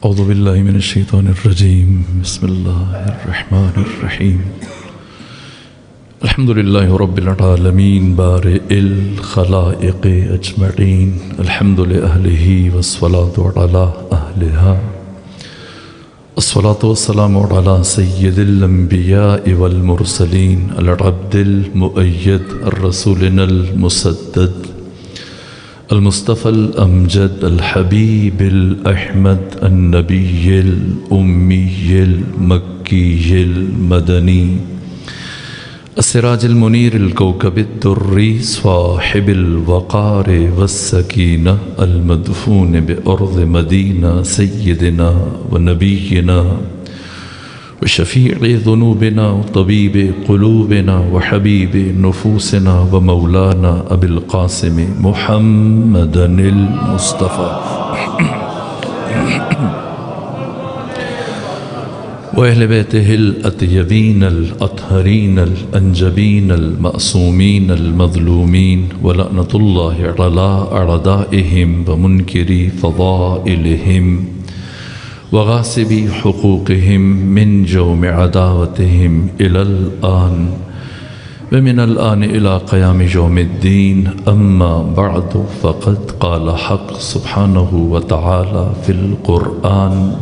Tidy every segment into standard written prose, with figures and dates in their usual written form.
اعوذ باللہ من الشیطان الرجیم بسم اللہ الرحمن الرحیم الحمدللہ رب العالمین بارئ الخلائق اجمعین الحمد لأہلہ والصلاة علی اہلہا الصلاة والسلام علی سید الانبیاء والمرسلین العبد المؤید الرسولنا المسدد المصطفى الأمجد الحبيب الأحمد النبي الأمي المكي المدني السراج المنير الكوكب الدري صاحب الوقار والسكينة المدفون بأرض مدينة سيدنا ونبينا وشفيع ذنوبنا وطبيب قلوبنا وحبيب نفوسنا ومولانا أبي القاسم محمد المصطفى وأهل بيته الأطيبين الأطهرين الأنجبين المأسومين المظلومين ولعنة الله على أعدائهم ومنكري فضائلهم وغاصبي حقوقهم من جوم عداوتهم إلى الآن ومن الآن إلى قيام يوم الدين أما بعد فقد قال حق سبحانه وتعالى في القرآن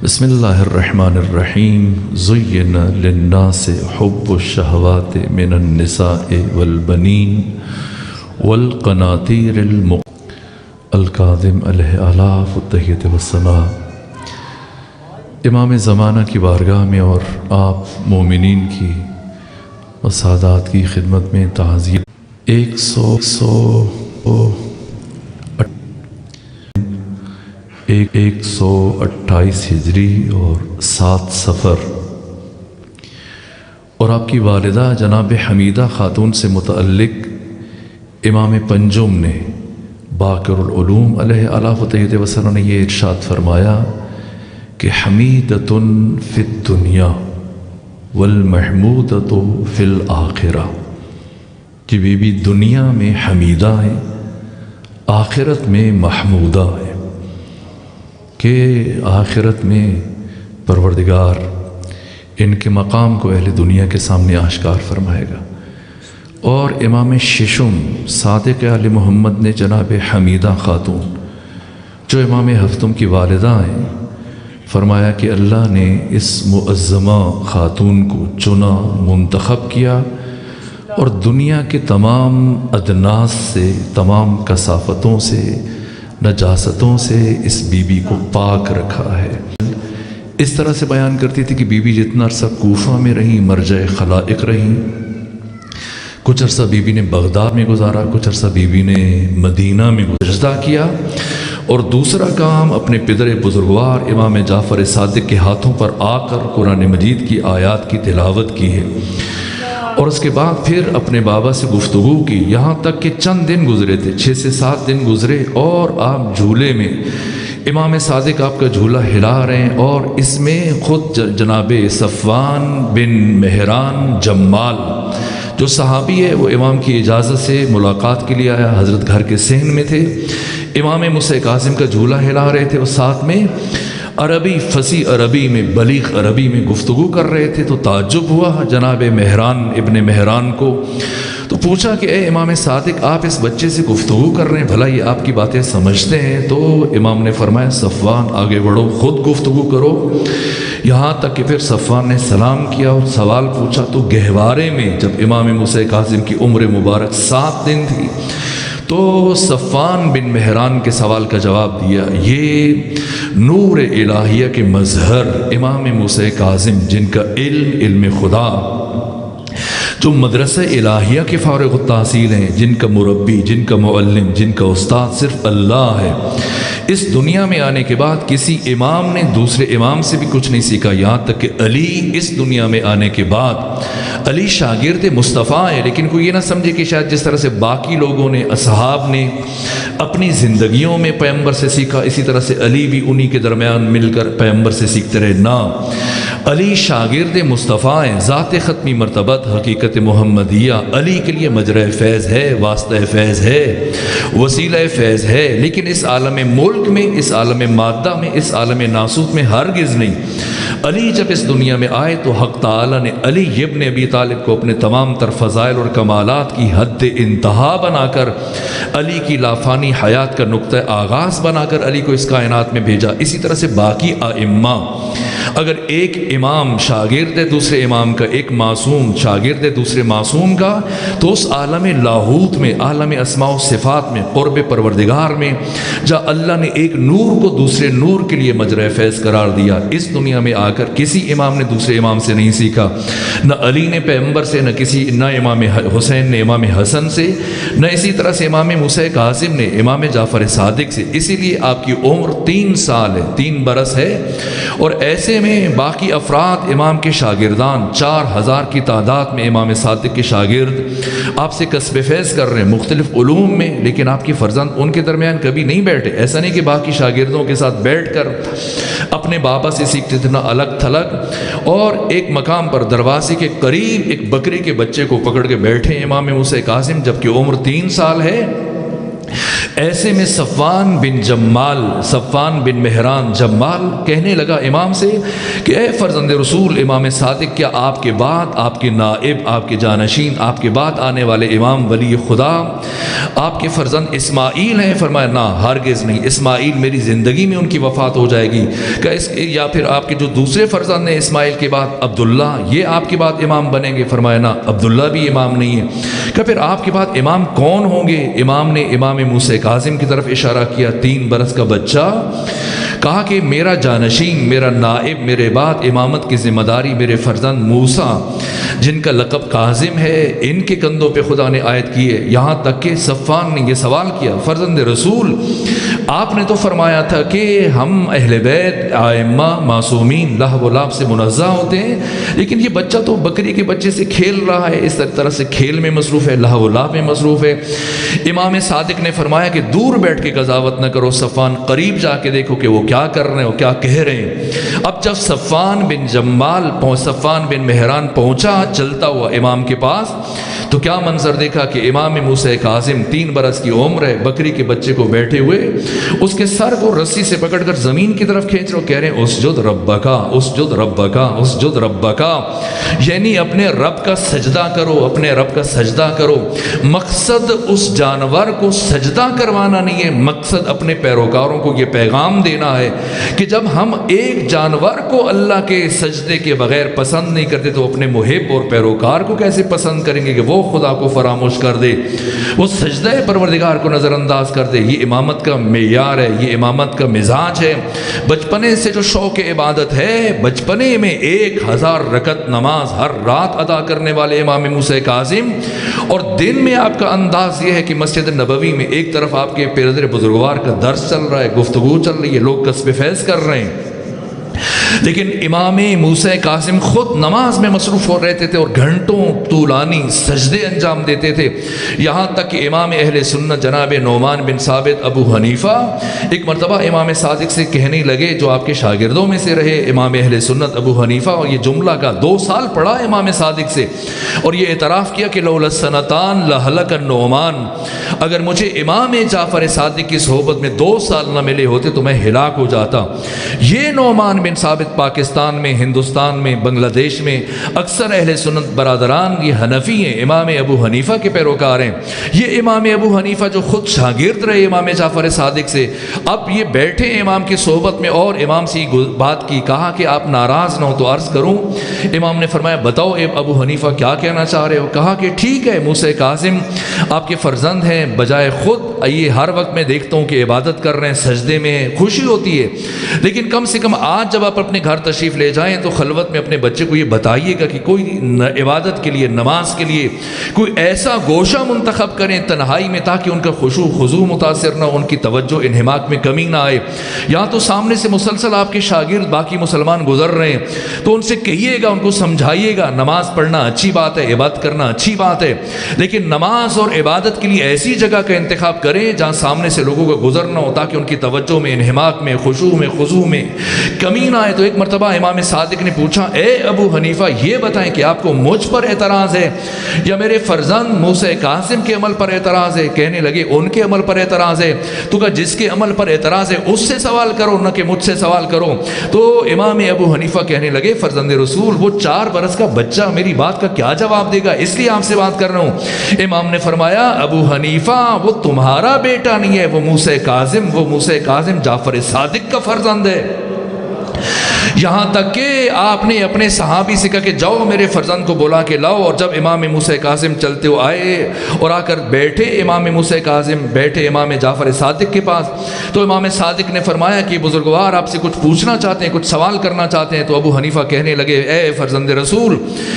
بسم الله الرحمن الرحيم زين للناس حب الشهوات من النساء والبنين والقناطير الكاظم عليه آلاف التحية والثناء امام زمانہ کی بارگاہ میں اور آپ مومنین کی و سادات کی خدمت میں تعزیت 128 ہجری اور 7 صفر اور آپ کی والدہ جناب حمیدہ خاتون سے متعلق امام پنجم نے باقر العلوم علیہ آلاف التحیۃ وسلم نے یہ ارشاد فرمایا کہ حمیدۃ فی الدنیا والمحمودۃ فی الآخرہ کہ بی بی دنیا میں حمیدہ ہے آخرت میں محمودہ ہے کہ آخرت میں پروردگار ان کے مقام کو اہل دنیا کے سامنے آشکار فرمائے گا۔ اور امام ششم صادق آل محمد نے جناب حمیدہ خاتون جو امام ہفتم کی والدہ ہیں فرمایا کہ اللہ نے اس معظمہ خاتون کو چنا منتخب کیا اور دنیا کے تمام ادناس سے تمام کثافتوں سے نجاستوں سے اس بی بی کو پاک رکھا ہے۔ اس طرح سے بیان کرتی تھی کہ بی بی جتنا عرصہ کوفہ میں رہیں مرجع خلائق رہیں، کچھ عرصہ بی بی نے بغداد میں گزارا، کچھ عرصہ بی بی نے مدینہ میں سجدہ کیا، اور دوسرا کام اپنے پدر بزرگوار امام جعفر صادق کے ہاتھوں پر آ کر قرآن مجید کی آیات کی تلاوت کی ہے، اور اس کے بعد پھر اپنے بابا سے گفتگو کی، یہاں تک کہ چند دن گزرے تھے، 6 سے 7 دن گزرے، اور آپ جھولے میں امام صادق آپ کا جھولا ہلا رہے ہیں، اور اس میں خود جناب صفوان بن مہران جمال جو صحابی ہے وہ امام کی اجازت سے ملاقات کے لیے آیا، حضرت گھر کے صحن میں تھے، امام موسیٰ کاظم کا جھولا ہلا رہے تھے، اور ساتھ میں عربی فصیح عربی میں بلیغ عربی میں گفتگو کر رہے تھے، تو تعجب ہوا جناب مہران ابن مہران کو، تو پوچھا کہ اے امام صادق آپ اس بچے سے گفتگو کر رہے ہیں، بھلا یہ آپ کی باتیں سمجھتے ہیں؟ تو امام نے فرمایا صفوان آگے بڑھو، خود گفتگو کرو، یہاں تک کہ پھر صفوان نے سلام کیا اور سوال پوچھا، تو گہوارے میں جب امام موسیٰ کاظم کی عمر مبارک 7 دن تھی تو صفوان بن مہران کے سوال کا جواب دیا۔ یہ نور الہیہ کے مظہر امام موسیٰ کاظم جن کا علم خدا، جو مدرسہ الہیہ کے فارغ التحصیل ہیں، جن کا مربی، جن کا معلم، جن کا استاد صرف اللہ ہے، اس دنیا میں آنے کے بعد کسی امام نے دوسرے امام سے بھی کچھ نہیں سیکھا، یہاں تک کہ علی اس دنیا میں آنے کے بعد علی شاگرد مصطفیٰ ہے، لیکن کوئی یہ نہ سمجھے کہ شاید جس طرح سے باقی لوگوں نے اصحاب نے اپنی زندگیوں میں پیغمبر سے سیکھا، اسی طرح سے علی بھی انہی کے درمیان مل کر پیغمبر سے سیکھتے رہے، نہ علی شاگرد مصطفیٰ ہیں، ذات ختمی مرتبت حقیقت محمدیہ، علی کے لیے مجرى فیض ہے، واسطہ فیض ہے، وسیلہ فیض ہے، لیکن اس عالم ملک میں، اس عالم مادہ میں، اس عالم ناسوت میں ہرگز نہیں۔ علی جب اس دنیا میں آئے تو حق تعالیٰ نے علی ابن ابی طالب کو اپنے تمام تر فضائل اور کمالات کی حد انتہا بنا کر، علی کی لافانی حیات کا نقطہ آغاز بنا کر علی کو اس کائنات میں بھیجا۔ اسی طرح سے باقی ائمہ، اگر ایک امام شاگرد ہے دوسرے امام کا، ایک معصوم شاگرد ہے دوسرے معصوم کا، تو اس عالم لاہوت میں، عالم اسماء و صفات میں، قرب پروردگار میں، جہاں اللہ نے ایک نور کو دوسرے نور کے لیے مجرى فیض قرار دیا، اس دنیا میں آ کر کسی امام نے دوسرے امام سے نہیں سیکھا، نہ علی نے پیغمبر سے، نہ امام حسین نے امام حسن سے، نہ اسی طرح سے امام موسیٰ کاظم نے امام جعفر صادق سے۔ اسی لیے آپ کی عمر 3 سال ہے، 3 برس ہے، اور ایسے میں باقی افراد امام کے شاگردان 4000 کی تعداد میں امام صادق کے شاگرد آپ سے کسب فیض کر رہے ہیں مختلف علوم میں، لیکن آپ کے فرزند ان کے درمیان کبھی نہیں بیٹھے۔ ایسا نہیں کہ باقی شاگردوں کے ساتھ بیٹھ کر اپنے بابا سے سیکھتے تھے، نہ الگ تھلگ، اور ایک مقام پر دروازے کے قریب ایک بکری کے بچے کو پکڑ کے بیٹھے امام موسیٰ کاظم، جبکہ عمر 3 سال ہے۔ ایسے میں صفوان بن مہران جمال کہنے لگا امام سے کہ اے فرزند رسول امام صادق، کیا آپ کے بعد، آپ کے نائب، آپ کے جانشین، آپ کے بعد آنے والے امام ولی خدا آپ کے فرزند اسماعیل ہیں؟ فرمایا نہ، ہرگز نہیں، اسماعیل میری زندگی میں ان کی وفات ہو جائے گی۔ یا پھر آپ کے جو دوسرے فرزند ہیں اسماعیل کے بعد عبداللہ، یہ آپ کے بعد امام بنیں گے؟ فرمایا نہ، عبداللہ بھی امام نہیں ہے۔ کہ پھر آپ کے بعد امام کون ہوں گے؟ امام نے امام موسیٰ کاظم کی طرف اشارہ کیا، 3 برس کا بچہ، کہا کہ میرا جانشین، میرا نائب، میرے بعد امامت کی ذمہ داری میرے فرزند موسیٰ جن کا لقب کاظم ہے، ان کے کندھوں پہ خدا نے عائد کی ہے۔ یہاں تک کہ صفوان نے یہ سوال کیا، فرزند رسول آپ نے تو فرمایا تھا کہ ہم اہل بیت ائمہ معصومین لہو و لعب سے منزہ ہوتے ہیں، لیکن یہ بچہ تو بکری کے بچے سے کھیل رہا ہے، اس طرح سے کھیل میں مصروف ہے، لہو و لعب میں مصروف ہے۔ امام صادق نے فرمایا کہ دور بیٹھ کے قضاوت نہ کرو صفوان، قریب جا کے دیکھو کہ وہ کیا کر رہے ہیں، وہ کیا کہہ رہے ہیں۔ اب جب صفوان بن مہران پہنچا چلتا ہوا امام کے پاس، تو کیا منظر دیکھا کہ امام موسیٰ کاظم 3 برس کی عمر ہے، بکری کے بچے کو بیٹھے ہوئے اس کے سر کو رسی سے پکڑ کر زمین کی طرف کھینچ رہے، کہہ رہے ہیں اسجد ربکا، اسجد ربکا، اسجد ربکا، یعنی اپنے رب کا سجدہ کرو، اپنے رب کا سجدہ کرو۔ مقصد اس جانور کو سجدہ کروانا نہیں ہے، مقصد اپنے پیروکاروں کو یہ پیغام دینا ہے کہ جب ہم ایک جانور کو اللہ کے سجدے کے بغیر پسند نہیں کرتے تو اپنے محب اور پیروکار کو کیسے پسند کریں گے کہ وہ خدا کو فراموش کر دے، وہ سجدہ پروردگار کو نظر انداز کر دے۔ یہ امامت کا معیار ہے، یہ امامت کا مزاج ہے۔ بچپنے سے جو شوق عبادت ہے، بچپنے میں 1000 رکعت نماز ہر رات ادا کرنے والے امام موسیٰ کاظم، اور دن میں آپ کا انداز یہ ہے کہ مسجد نبوی میں ایک طرف آپ کے پیرزر بزرگوار کا درس چل رہا ہے، گفتگو چل رہی ہے، لوگ کسب فیض کر رہے ہیں، لیکن امام موسیٰ کاظم خود نماز میں مصروف ہو رہتے تھے اور گھنٹوں طولانی سجدے انجام دیتے تھے۔ یہاں تک کہ امام اہل سنت جناب نعمان بن ثابت ابو حنیفہ ایک مرتبہ امام صادق سے کہنے لگے، جو آپ کے شاگردوں میں سے رہے امام اہل سنت ابو حنیفہ، اور یہ جملہ کا 2 سال پڑھا امام صادق سے، اور یہ اعتراف کیا کہ لولا السنتان لہلک النعمان، اگر مجھے امام جعفر صادق کی صحبت میں 2 سال نہ ملے ہوتے تو میں ہلاک ہو جاتا۔ یہ نعمان بن ثابت پاکستان میں، ہندوستان میں، بنگلہ دیش میں اکثر اہل سنت برادران یہ حنفی ہیں، امام ابو حنیفہ کے پیروکار ہیں۔ یہ امام ابو حنیفہ جو خود شاگرد رہے امام جعفر صادق سے، اب یہ بیٹھے امام کی صحبت میں اور امام سے بات کی، کہا کہ آپ ناراض نہ ہو تو عرض کروں؟ امام نے فرمایا بتاؤ ابو حنیفہ کیا کہنا چاہ رہے ہو؟ کہا کہ ٹھیک ہے، موسیٰ کاظم آپ کے فرزند ہیں، بجائے خود یہ ہر وقت میں دیکھتا ہوں کہ عبادت کر رہے ہیں، سجدے میں ہیں، خوشی ہوتی ہے، لیکن کم سے کم آج جب آپ اپنے گھر تشریف لے جائیں تو خلوت میں اپنے بچے کو یہ بتائیے گا کہ کوئی عبادت کے لیے، نماز کے لیے کوئی ایسا گوشہ منتخب کریں تنہائی میں، تاکہ ان کا خشوع خضوع متاثر نہ ہو، ان کی توجہ انہماک میں کمی نہ آئے۔ یہاں تو سامنے سے مسلسل آپ کے شاگرد باقی مسلمان گزر رہے ہیں، تو ان سے کہیے گا، ان کو سمجھائیے گا، نماز پڑھنا اچھی بات ہے، عبادت کرنا اچھی بات ہے، لیکن نماز اور عبادت کے لیے ایسی جگہ کا انتخاب کریں جہاں سامنے سے لوگوں کا گزر نہ ہو، تاکہ ان کی توجہ میں، انہماک میں، خشوع میں، خضوع میں کمی نہ آئے۔ تو تو ایک مرتبہ امام صادق نے پوچھا اے ابو حنیفہ یہ بتائیں کہ آپ کو مجھ پر اعتراض ہے یا میرے فرزند موسیٰ کاظم کے عمل پر اعتراض ہے؟ کہنے لگے ان کے عمل پر اعتراض ہے۔ تو کہا جس کے عمل پر اعتراض ہے اس سے سوال کرو نہ کہ مجھ سے سوال کرو۔ تو امام ابو حنیفہ کہنے لگے فرزند رسول وہ 4 برس کا بچہ میری بات کا کیا جواب دے گا، اس لیے آپ سے بات کر رہا ہوں۔ امام نے فرمایا ابو حنیفہ وہ تمہارا بیٹا نہیں ہے، وہ موسیٰ کاظم جعفر صادق کا فرزند ہے۔ یہاں تک کہ آپ نے اپنے صحابی سے کہا کہ جاؤ میرے فرزند کو بلا کے لاؤ، اور جب امام موسیٰ کاظم چلتے ہوئے آئے اور آ کر بیٹھے امام موسیٰ کاظم بیٹھے امام جعفر صادق کے پاس، تو امام صادق نے فرمایا کہ بزرگوار آپ سے کچھ پوچھنا چاہتے ہیں، کچھ سوال کرنا چاہتے ہیں۔ تو ابو حنیفہ کہنے لگے اے فرزند رسول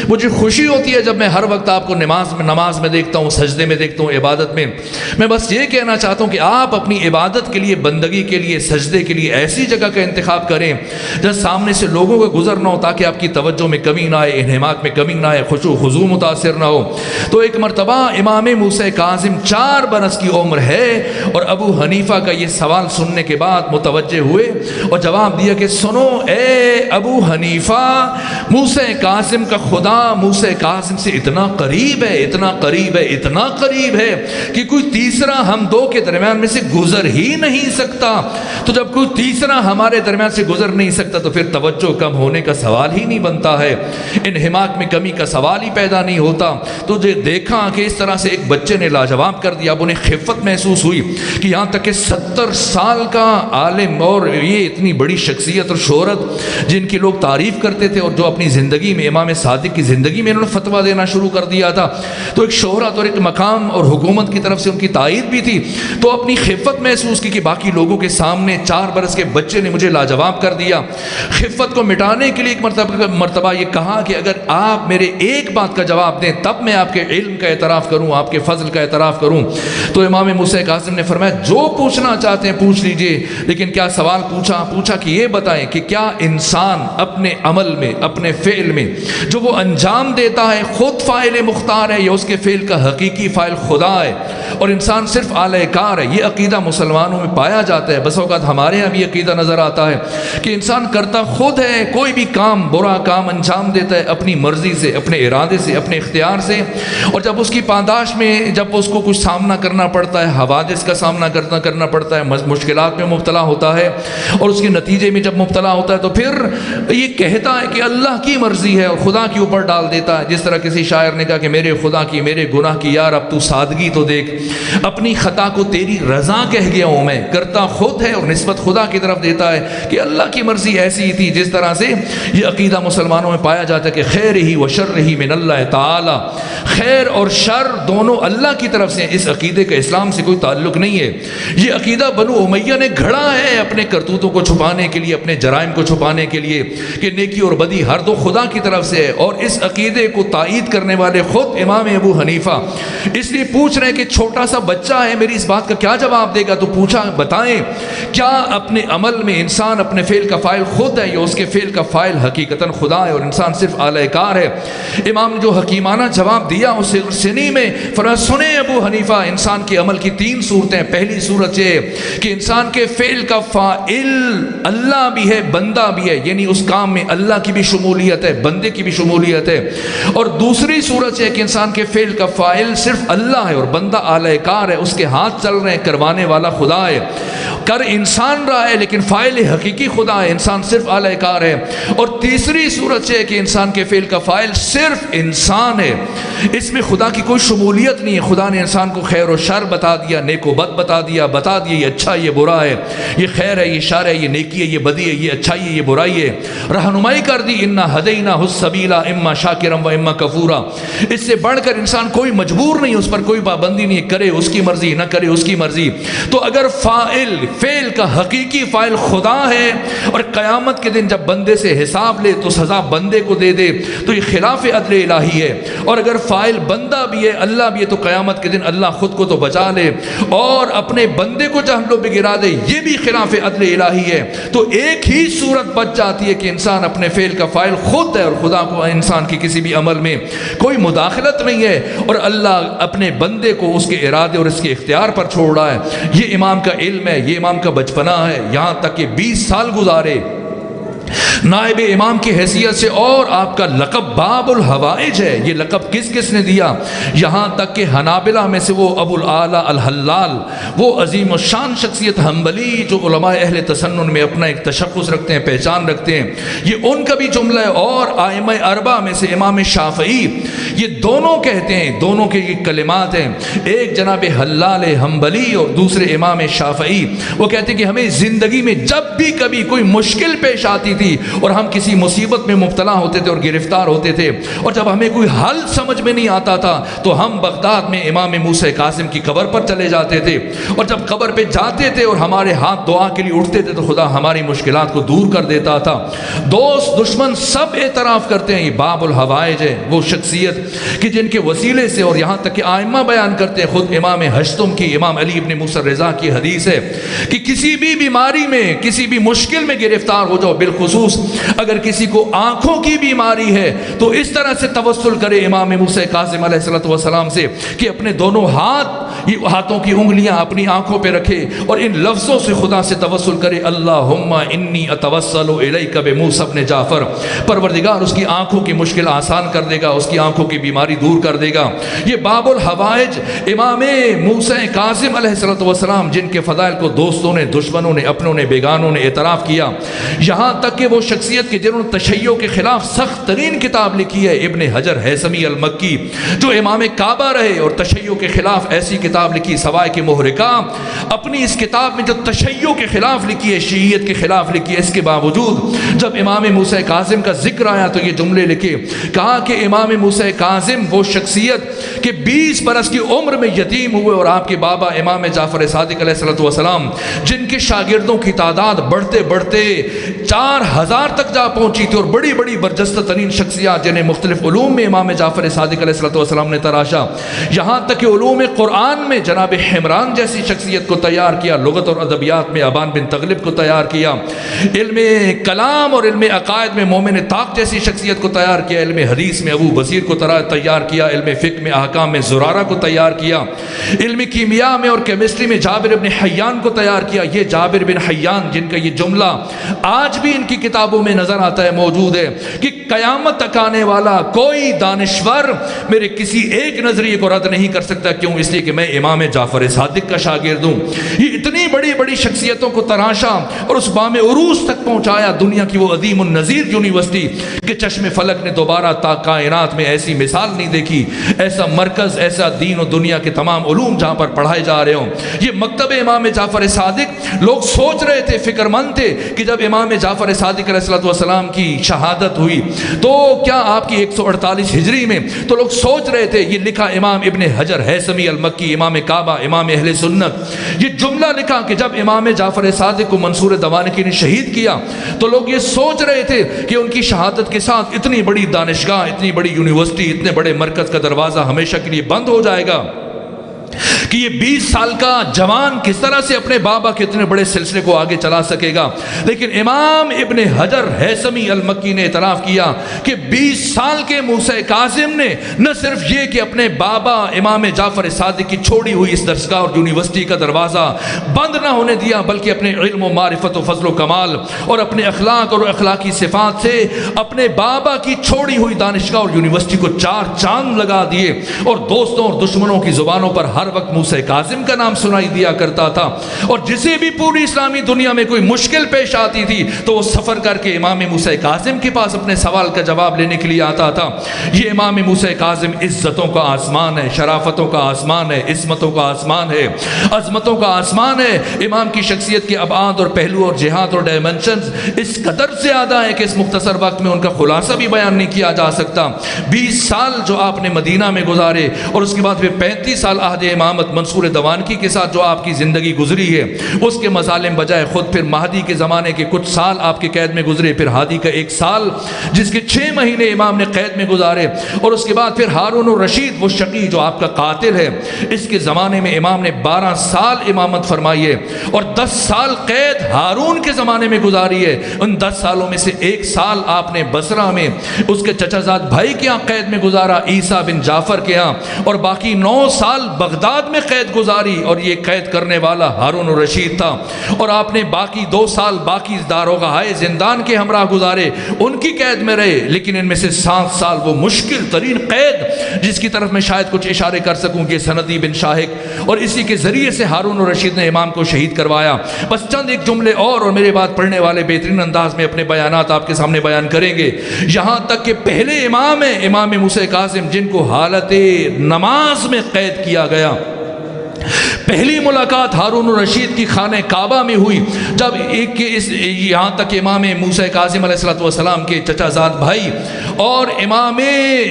مجھے خوشی ہوتی ہے جب میں ہر وقت آپ کو نماز میں دیکھتا ہوں، سجدے میں دیکھتا ہوں، عبادت میں بس یہ کہنا چاہتا ہوں کہ آپ اپنی عبادت کے لیے، بندگی کے لیے، سجدے کے لیے ایسی جگہ کا انتخاب کریں جہاں سامنے سے لوگوں کا گزر نہ ہو، تاکہ آپ کی توجہ میں کمی نہ آئے، انہماک میں کمی نہ آئے، خشوع و خضوع متاثر نہ ہو۔ تو ایک مرتبہ امام موسیٰ کاظم 4 برس کی عمر ہے، اور ابو حنیفہ کا یہ سوال سننے کے بعد متوجہ ہوئے اور جواب دیا کہ سنو اے ابو حنیفہ، موسیٰ کاظم کا خدا موسیٰ کاظم سے اتنا قریب ہے، اتنا قریب ہے، اتنا قریب ہے کہ کوئی تیسرا ہم دو کے درمیان میں سے گزر ہی نہیں سکتا۔ تو جب کوئی تیسرا ہمارے درمیان سے گزر نہیں سکتا تو پھر توجہ کم ہونے کا سوال ہی نہیں بنتا ہے، انہماک میں کمی کا سوال ہی پیدا نہیں ہوتا۔ تو دیکھا کہ اس طرح سے ایک بچے نے لاجواب کر دیا، اب انہیں خفت محسوس ہوئی کہ یہاں تک کہ 70 سال کا عالم اور یہ اتنی بڑی شخصیت اور شہرت جن کی لوگ تعریف کرتے تھے، اور جو اپنی زندگی میں امام صادق کی زندگی میں انہوں نے فتویٰ دینا شروع کر دیا تھا، تو ایک شہرت اور ایک مقام اور حکومت کی طرف سے ان کی تائید بھی تھی، تو اپنی خفت محسوس کی کہ باقی لوگوں کے سامنے 4 برس کے بچے نے مجھے لاجواب کر دیا۔ خفت کو مٹانے کے لیے ایک مرتبہ یہ کہا کہ اگر آپ میرے ایک بات کا جواب دیں تب میں آپ کے علم کا اعتراف کروں، آپ کے فضل کا اعتراف کروں۔ تو امام موسیٰ کاظم نے فرمایا جو پوچھنا چاہتے ہیں پوچھ لیجئے، لیکن کیا سوال پوچھا کہ یہ بتائیں کہ کیا انسان اپنے عمل میں، اپنے فعل میں جو وہ انجام دیتا ہے خود فاعل مختار ہے یا اس کے فعل کا حقیقی فاعل خدا ہے، اور انسان صرف اعلی کار ہے؟ یہ عقیدہ مسلمانوں میں پایا جاتا ہے، بس اوقات ہمارے یہاں بھی عقیدہ نظر آتا ہے کہ انسان کرتا خود ہے، کوئی بھی کام، برا کام انجام دیتا ہے اپنی مرضی سے، اپنے ارادے سے، اپنے اختیار سے، اور جب اس کی پاداش میں جب اس کو کچھ سامنا کرنا پڑتا ہے، حوادث کا سامنا کرنا پڑتا ہے، مشکلات میں مبتلا ہوتا ہے، اور اس کے نتیجے میں جب مبتلا ہوتا ہے تو پھر یہ کہتا ہے کہ اللہ کی مرضی ہے اور خدا کے اوپر ڈال دیتا ہے۔ جس طرح کسی شاعر نے کہا کہ میرے خدا کی، میرے گناہ کی یار اب تو سادگی تو دیکھ، اپنی خطا کو تیری رضا کہہ گیا ہوں میں، کرتا خود ہے اور نسبت خدا کی طرف دیتا ہے کہ اللہ کی مرضی ایسی ہی تھی۔ جس طرح سے یہ عقیدہ مسلمانوں میں پایا جاتا ہے کہ خیر ہی و شر ہی من اللہ تعالی، خیر اور شر دونوں اللہ کی طرف سے، اس عقیدے کا اسلام سے کوئی تعلق نہیں ہے۔ یہ عقیدہ بنو امیہ نے گھڑا ہے اپنے کرتوتوں کو چھپانے کے لیے، اپنے جرائم کو چھپانے کے لیے، کہ نیکی اور بدی ہر دو خدا کی طرف سے ہے، اور اس عقیدے کو تائید کرنے والے خود امام ابو حنیفہ اس لیے پوچھ رہے ہیں کہ چھوٹا سا بچہ ہے، میری اس بات کا کیا جواب دے گا؟ تو پوچھا بتائیں کیا اپنے عمل میں انسان اپنے فعل کا فاعل خود ہے یا اس کے فعل کا فاعل حقیقتاً خدا ہے اور انسان صرف اعلی کار ہے؟ امام نے جو حکیمانہ جواب دیا اس سنی میں فرمایا سنیں ابو حنیفہ، انسان کے عمل کی 3 صورتیں۔ پہلی صورت یہ کہ انسان کے فعل کا فاعل اللہ بھی ہے، بندہ بھی ہے، یعنی اس کام میں اللہ کی بھی شمولیت ہے، بندے کی بھی شمولیت ہے۔ اور دوسری صورت یہ کہ انسان کے فعل کا فاعل صرف اللہ ہے اور بندہ اعلی کار ہے، اس کے ہاتھ چل رہے ہیں، کروانے والا خدا ہے، کر انسان رہا ہے لیکن فاعل حقیقی خدا ہے، انسان صرف اعلی کار ہے۔ اور تیسری صورت یہ کہ انسان کے فعل کا فاعل صرف انسان ہے، اس میں خدا کی کوئی شمولیت نہیں ہے، خدا نے انسان کو خیر و شر بتا دیا، نیک و بد بتا دیا یہ اچھا یہ برا ہے، یہ خیر ہے یہ شر ہے، یہ نیکی ہے یہ بدی ہے، یہ اچھائی ہے یہ برائی ہے، رہنمائی کر دی، انا ہدیناہ السبیل اما شاکرا و اما کفورا۔ اس سے بڑھ کر انسان کوئی مجبور نہیں، اس پر کوئی پابندی نہیں، کرے اس کی مرضی نہ کرے اس کی مرضی۔ تو اگر فعل کا حقیقی فاعل خدا ہے اور قیامت کے دن جب بندے سے حساب لے تو سزا بندے کو دے دے تو یہ خلاف عدل الہی ہے، اور اگر فاعل بندہ بھی ہے اللہ بھی ہے تو قیامت کے دن اللہ خود کو تو بچا لے اور اپنے بندے کو جہنم میں گرا دے، یہ بھی خلاف عدل الہی ہے۔ تو ایک ہی صورت بچ جاتی ہے کہ انسان اپنے فعل کا فاعل خود ہے اور خدا کو انسان کی کسی بھی عمل میں کوئی مداخلت نہیں ہے، اور اللہ اپنے بندے کو اس کے ارادے اور اس کے اختیار پر چھوڑ رہا ہے۔ یہ امام کا علم ہے، یہ امام کا بچپنا ہے، یہاں تک کہ 20 سال گزارے نائب امام کی حیثیت سے، اور آپ کا لقب باب الحوائج ہے۔ یہ لقب کس کس نے دیا؟ یہاں تک کہ حنابلہ میں سے وہ ابو الاعلیٰ الحلال، وہ عظیم الشان شخصیت حنبلی جو علماء اہل تسنن میں اپنا ایک تشخص رکھتے ہیں، پہچان رکھتے ہیں، یہ ان کا بھی جملہ ہے۔ اور ائمہ اربعہ میں سے امام شافعی، یہ دونوں کہتے ہیں، دونوں کے یہ کلمات ہیں، ایک جناب حلال حنبلی اور دوسرے امام شافعی، وہ کہتے ہیں کہ ہمیں زندگی میں جب بھی کبھی کوئی مشکل پیش آتی تھی اور ہم کسی مصیبت میں مبتلا ہوتے تھے اور گرفتار ہوتے تھے، اور جب ہمیں کوئی حل سمجھ میں نہیں آتا تھا تو ہم بغداد میں امام موسیٰ کاظم کی قبر پر چلے جاتے تھے، اور جب قبر پہ جاتے تھے اور ہمارے ہاتھ دعا کے لیے اٹھتے تھے تو خدا ہماری مشکلات کو دور کر دیتا تھا۔ دوست دشمن سب اعتراف کرتے ہیں یہ باب الحوائج ہے، وہ شخصیت کہ جن کے وسیلے سے، اور یہاں تک کہ ائمہ بیان کرتے ہیں، خود امام ہشتم کی، امام علی ابن موسیٰ رضا کی حدیث ہے کہ کسی بھی بیماری میں، کسی بھی مشکل میں گرفتار ہو جاؤ، بالخصوص اگر کسی کو آنکھوں کی بیماری ہے تو اس طرح سے توسل کرے امام موسیٰ کاظم علیہ السلام سے کہ اپنے دونوں ہاتھوں کی انگلیاں اپنی آنکھوں پہ رکھے اور ان لفظوں سے خدا سے توسل کرے، اللہم انی اتوسل الیک بموسیٰ بن جعفر، پروردگار اس کی آنکھوں کی مشکل آسان کر دے گا، اس کی آنکھوں کی بیماری دور کر دے گا۔ یہ باب الحوائج امام موسیٰ کاظم علیہ السلام جن کے فضائل کو دوستوں نے، دشمنوں نے، اپنوں نے، بیگانوں نے اعتراف کیا، یہاں تک کہ وہ شخصیت کے جنہوں نے تشیع کے خلاف سخت ترین کتاب لکھی ہے، ابن حجر ہیثمی المکی جو امام کعبہ رہے اور تشیع کے خلاف ایسی کتاب لکھی سوائے کے محرقہ، اپنی اس کتاب میں جو تشیع کے خلاف لکھی ہے، شیعیت کے خلاف لکھی ہے، اس کے باوجود جب امام موسیٰ کاظم کا ذکر آیا تو یہ جملے لکھے، کہا کہ امام موسیٰ کاظم وہ شخصیت کہ 20 برس کی عمر میں یتیم ہوئے، اور آپ کے بابا امام جعفر صادق علیہ السلام جن کے شاگردوں کی تعداد بڑھتے بڑھتے 4000 تک جا پہنچی تھی، اور بڑی بڑی برجستہ ترین شخصیات جنہیں مختلف علوم میں امام جعفر صادق علیہ السلام نے تراشا، یہاں تک کہ علوم قرآن میں جناب حمران جیسی شخصیت کو تیار کیا، لغت اور ادبیات میں ابان بن تغلب کو تیار کیا، علم کلام اور علم عقائد میں مومن طاق جیسی شخصیت کو تیار کیا، علم حدیث میں ابو بصیر کو تیار کیا، علم فقہ میں احکام میں زرارہ کو تیار کیا، علم کیمیا میں اور کیمسٹری میں جابر بن حیان کو تیار کیا۔ یہ جابر بن حیان جن کا یہ جملہ آج بھی ان کی کتابوں میں نظر آتا ہے، موجود ہے کہ قیامت تک آنے والا کوئی دانشور میرے کسی ایک نظریے کو رد نہیں کر سکتا، کیوں؟ اس لیے کہ میں امام جعفر صادق کا شاگرد ہوں۔ یہ اتنی بڑی بڑی شخصیتوں کو تراشا اور اس بام عروج تک پہنچایا، دنیا کی وہ عظیم النظیر یونیورسٹی کہ چشم فلک نے دوبارہ تا کائنات میں ایسی مثال نہیں دیکھی، ایسا مرکز، ایسا دین و دنیا کے تمام علوم جہاں پر پڑھائے جا رہے ہوں۔ یہ مکتب امام جعفر صادق، لوگ سوچ رہے تھے، فکر مند تھے کہ جب امام جعفر صادق علیہ السلام کی شہادت ہوئی تو کیا آپ کی 148 ہجری میں، تو لوگ سوچ رہے تھے، یہ لکھا امام ابن حجر ہیثمی المکی، امام کعبہ، امام اہل سنت، یہ جملہ لکھا کہ جب امام جعفر صادق کو منصور دوانکی نے شہید کیا تو لوگ یہ سوچ رہے تھے کہ ان کی شہادت کے ساتھ اتنی بڑی دانشگاہ، اتنی بڑی یونیورسٹی، اتنے بڑے مرکز کا دروازہ ہمیشہ کے لیے بند ہو جائے گا، کہ یہ 20 سال کا جوان کس طرح سے اپنے بابا کے اتنے بڑے سلسلے کو آگے چلا سکے گا۔ لیکن امام ابن حجر ہیثمی المکی نے اعتراف کیا کہ 20 سال کے موسیٰ کاظم نے نہ صرف یہ کہ اپنے بابا امام جعفر صادق کی چھوڑی ہوئی اس درسگاہ اور یونیورسٹی کا دروازہ بند نہ ہونے دیا، بلکہ اپنے علم و معرفت و فضل و کمال اور اپنے اخلاق اور اخلاقی صفات سے اپنے بابا کی چھوڑی ہوئی دانشگاہ اور یونیورسٹی کو 4 چاند لگا دیے، اور دوستوں اور دشمنوں کی زبانوں پر ہر وقت موسیٰ کاظم کا نام سنائی دیا کرتا تھا، اور جسے بھی پوری اسلامی دنیا میں کوئی مشکل پیش آتی تھی تو وہ سفر کر کے امام موسیٰ کاظم کے پاس اپنے سوال کا جواب لینے کے لیے آتا تھا۔ یہ امام موسیٰ کاظم عزتوں کا آسمان ہے، شرافتوں کا آسمان ہے، عصمتوں کا آسمان ہے، عظمتوں کا آسمان ہے۔ امام کی شخصیت کے ابعاد اور پہلو اور جہات اور ڈائمنشنز اس قدر زیادہ ہے کہ اس مختصر وقت میں ان کا خلاصہ بھی بیان نہیں کیا جا سکتا۔ 20 سال جو آپ نے مدینہ میں گزارے، اور اس کے بعد پھر 35 سال عہد امامت منصور دوانکی کے ساتھ جو آپ کی زندگی گزری ہے، اس کے مظالم بجائے خود پھر مہدی کے زمانے کے کچھ سال آپ کے قید میں گزرے، پھر ہادی کا 1 سال جس کے 6 مہینے امام نے قید میں گزارے، اور اس کے بعد پھر ہارون الرشید وہ شقی جو آپ کا قاتل ہے، اس کے زمانے میں امام نے 12 سال امامت فرمائی ہے، اور 10 سال قید ہارون کے زمانے میں گزاری ہے۔ ان 10 سالوں میں سے 1 سال آپ نے بصرہ میں اس کے چچا زاد بھائی کے ہاں قید میں گزارا، عیسیٰ بن جعفر کے ہاں، اور باقی 9 سال بغداد میں قید گزاری اور یہ قید کرنے والا ہارون الرشید تھا، اور آپ نے باقی 2 سال باقی داروغہائے زندان کے ہمراہ گزارے، ان کی قید میں رہے، لیکن ان میں سے 7 سال وہ مشکل ترین قید جس کی طرف میں شاید کچھ اشارے کر سکوں کہ سندی بن شاہق، اور اسی کے ذریعے سے ہارون الرشید نے امام کو شہید کروایا۔ بس چند ایک جملے اور میرے بعد پڑھنے والے بہترین انداز میں اپنے بیانات آپ کے سامنے بیان کریں گے، یہاں تک کہ پہلے امام ہیں امام موسیٰ کاظم جن کو حالت نماز میں قید کیا گیا۔ پہلی ملاقات ہارون الرشید کی خانہ کعبہ میں ہوئی، جب یہاں تک امام موسیٰ کاظم علیہ السلام کے چچا زاد بھائی اور امام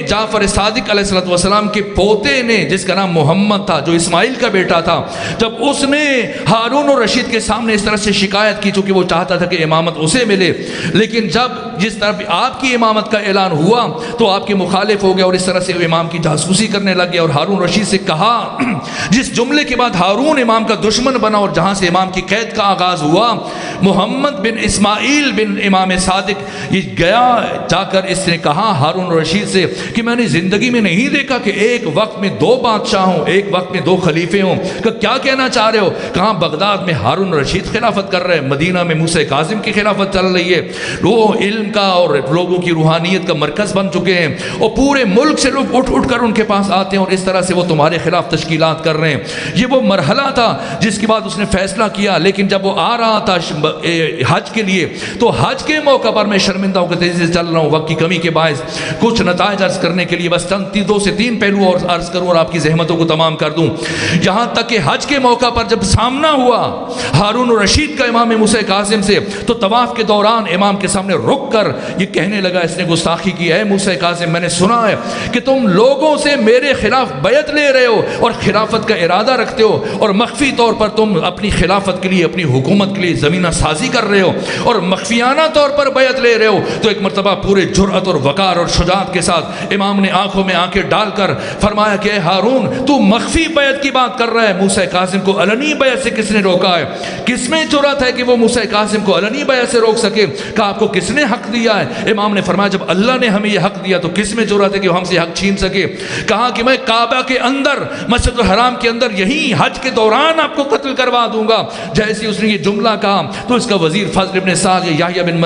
جعفر صادق علیہ السلام کے پوتے نے جس کا نام محمد تھا، جو اسماعیل کا بیٹا تھا، جب اس نے ہارون الرشید کے سامنے اس طرح سے شکایت کی، چونکہ وہ چاہتا تھا کہ امامت اسے ملے، لیکن جب جس طرح آپ کی امامت کا اعلان ہوا تو آپ کے مخالف ہو گیا اور اس طرح سے امام کی جاسوسی کرنے لگ گیا، اور ہارون الرشید سے کہا، جس جملے کے بعد ہارون امام کا دشمن بنا اور جہاں سے امام کی قید کا آغاز ہوا، محمد بن اسماعیل بن امام صادق یہ گیا، جا کر اس نے کہا ہارون الرشید سے کہ میں نے زندگی میں نہیں دیکھا کہ ایک وقت میں 2 بادشاہ ہوں، ایک وقت میں 2 خلیفے ہوں، کہ کیا کہنا چاہ رہے ہو؟ کہاں بغداد میں ہارون الرشید خلافت کر رہے ہیں، مدینہ میں موسیٰ کاظم کی خلافت چل رہی ہے، وہ علم کا اور لوگوں کی روحانیت کا مرکز بن چکے ہیں، اور پورے ملک سے لوگ اٹھ اٹھ کر ان کے پاس آتے ہیں، اور اس طرح سے وہ تمہارے خلاف تشکیلات کر رہے ہیں۔ یہ وہ مرحلہ تھا جس کے بعد اس نے فیصلہ کیا، لیکن جب وہ آ رہا تھا حج کے لیے تو حج کے موقع پر میں شرمندہ ہو کر تیزی سے چل رہا ہوں، وقت کی کمی کے باعث کچھ نتائج عرض کرنے کے لیے بس 2 سے 3 پہلو اور عرض کروں اور آپ کی زحمتوں کو تمام کر دوں۔ یہاں تک کہ حج کے موقع پر جب سامنا ہوا ہارون الرشید کا امام موسیٰ کاظم سے، تو طواف کے دوران امام کے سامنے رک کر یہ کہنے لگا، اس نے گستاخی کی، اے موسیٰ کاظم میں نے سنا ہے کہ تم لوگوں سے میرے خلاف بیعت لے رہے ہو اور خلافت کا ارادہ رکھتے ہو، اور مخفی طور پر تم اپنی خلافت کے لیے اپنی حکومت کے لیے زمینہ سازی کر رہے ہو اور مخفیانہ طور پر بیعت لے رہے ہو۔ تو ایک مرتبہ پورے جرأت اور وقار اور شجاعت کے ساتھ امام نے آنکھوں میں آنکھیں ڈال کر فرمایا کہ اے ہارون تو مخفی بیعت کی بات کر رہا ہے، موسیٰ کاظم کو علنی بیعت سے کس نے روکا ہے؟ کس میں جرأت ہے کہ وہ موسیٰ کاظم کو علنی بیعت سے روک سکے؟ کہا آپ کو کس نے حق دیا ہے؟ امام نے فرمایا جب اللہ نے ہمیں یہ حق دیا تو کس میں جرأت ہے کہ وہ ہم سے حق چھین سکے؟ کہا کہ میں کعبہ کے اندر مسجد الحرام کے اندر یہی حج کے دوران آپ کو قتل کروا دوں گا۔ جیسے اس نے یہ جملہ کہا تو اس کا وزیر فضل ابن سعد یحییٰ بن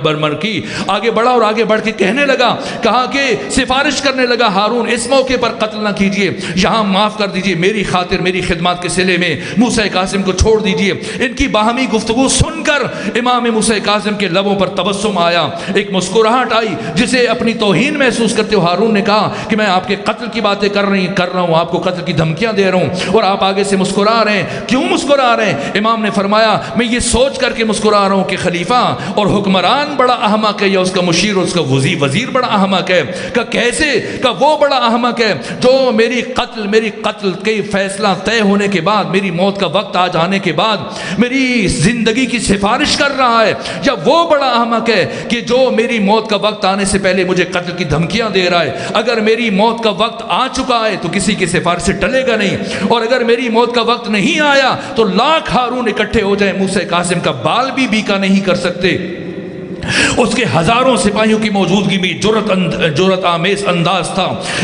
برمکی آگے بڑھا اور آگے بڑھ کے کہنے لگا، کہا کہ سفارش کرنے لگا، ہارون اس موقع پر قتل نہ کیجئے، یہاں معاف کر دیجئے، میری خاطر میری خدمات کے صلے میں موسیٰ کاظم کو چھوڑ دیجئے۔ ان کی باہمی گفتگو سن کر امام موسیٰ کاظم کے لبوں پر تبسم آیا، ایک مسکراہٹ آئی جسے اپنی توہین محسوس کرتے ہوئے ہارون نے کہا کہ میں آپ کے قتل کی باتیں کر رہا ہوں، آپ کو قتل کی دھمکیاں دے رہا ہوں، اور آپ آگے سے مسکرا رہے ہیں، کیوں مسکرا رہے ہیں؟ امام نے فرمایا میں یہ سوچ کر کے مسکرا رہا ہوں کہ خلیفہ اور حکمران بڑا احمق ہے یا اس کا مشیر اور اس کا وزیر بڑا احمق ہے؟ کہ کیسے؟ کہ وہ بڑا احمق ہے جو میری قتل کے فیصلہ طے ہونے کے بعد، میری موت کا وقت آ جانے کے بعد میری زندگی کی سفارش کر رہا ہے، یا وہ بڑا احمق ہے کہ جو میری موت کا وقت آنے سے پہلے مجھے قتل کی دھمکیاں دے رہا ہے؟ اگر میری موت کا وقت آ چکا ہے تو کسی کی سفارش سے ٹلے گا نہیں، اور اگر میری موت کا وقت نہیں آیا تو لاکھ ہارون اکٹھے ہو جائیں موسیٰ کاظم کا بال بھی بیکا نہیں کر سکتے۔ اس کے ہزاروں سپاہیوں کی موجودگی میں جرأت آمیز انداز تھا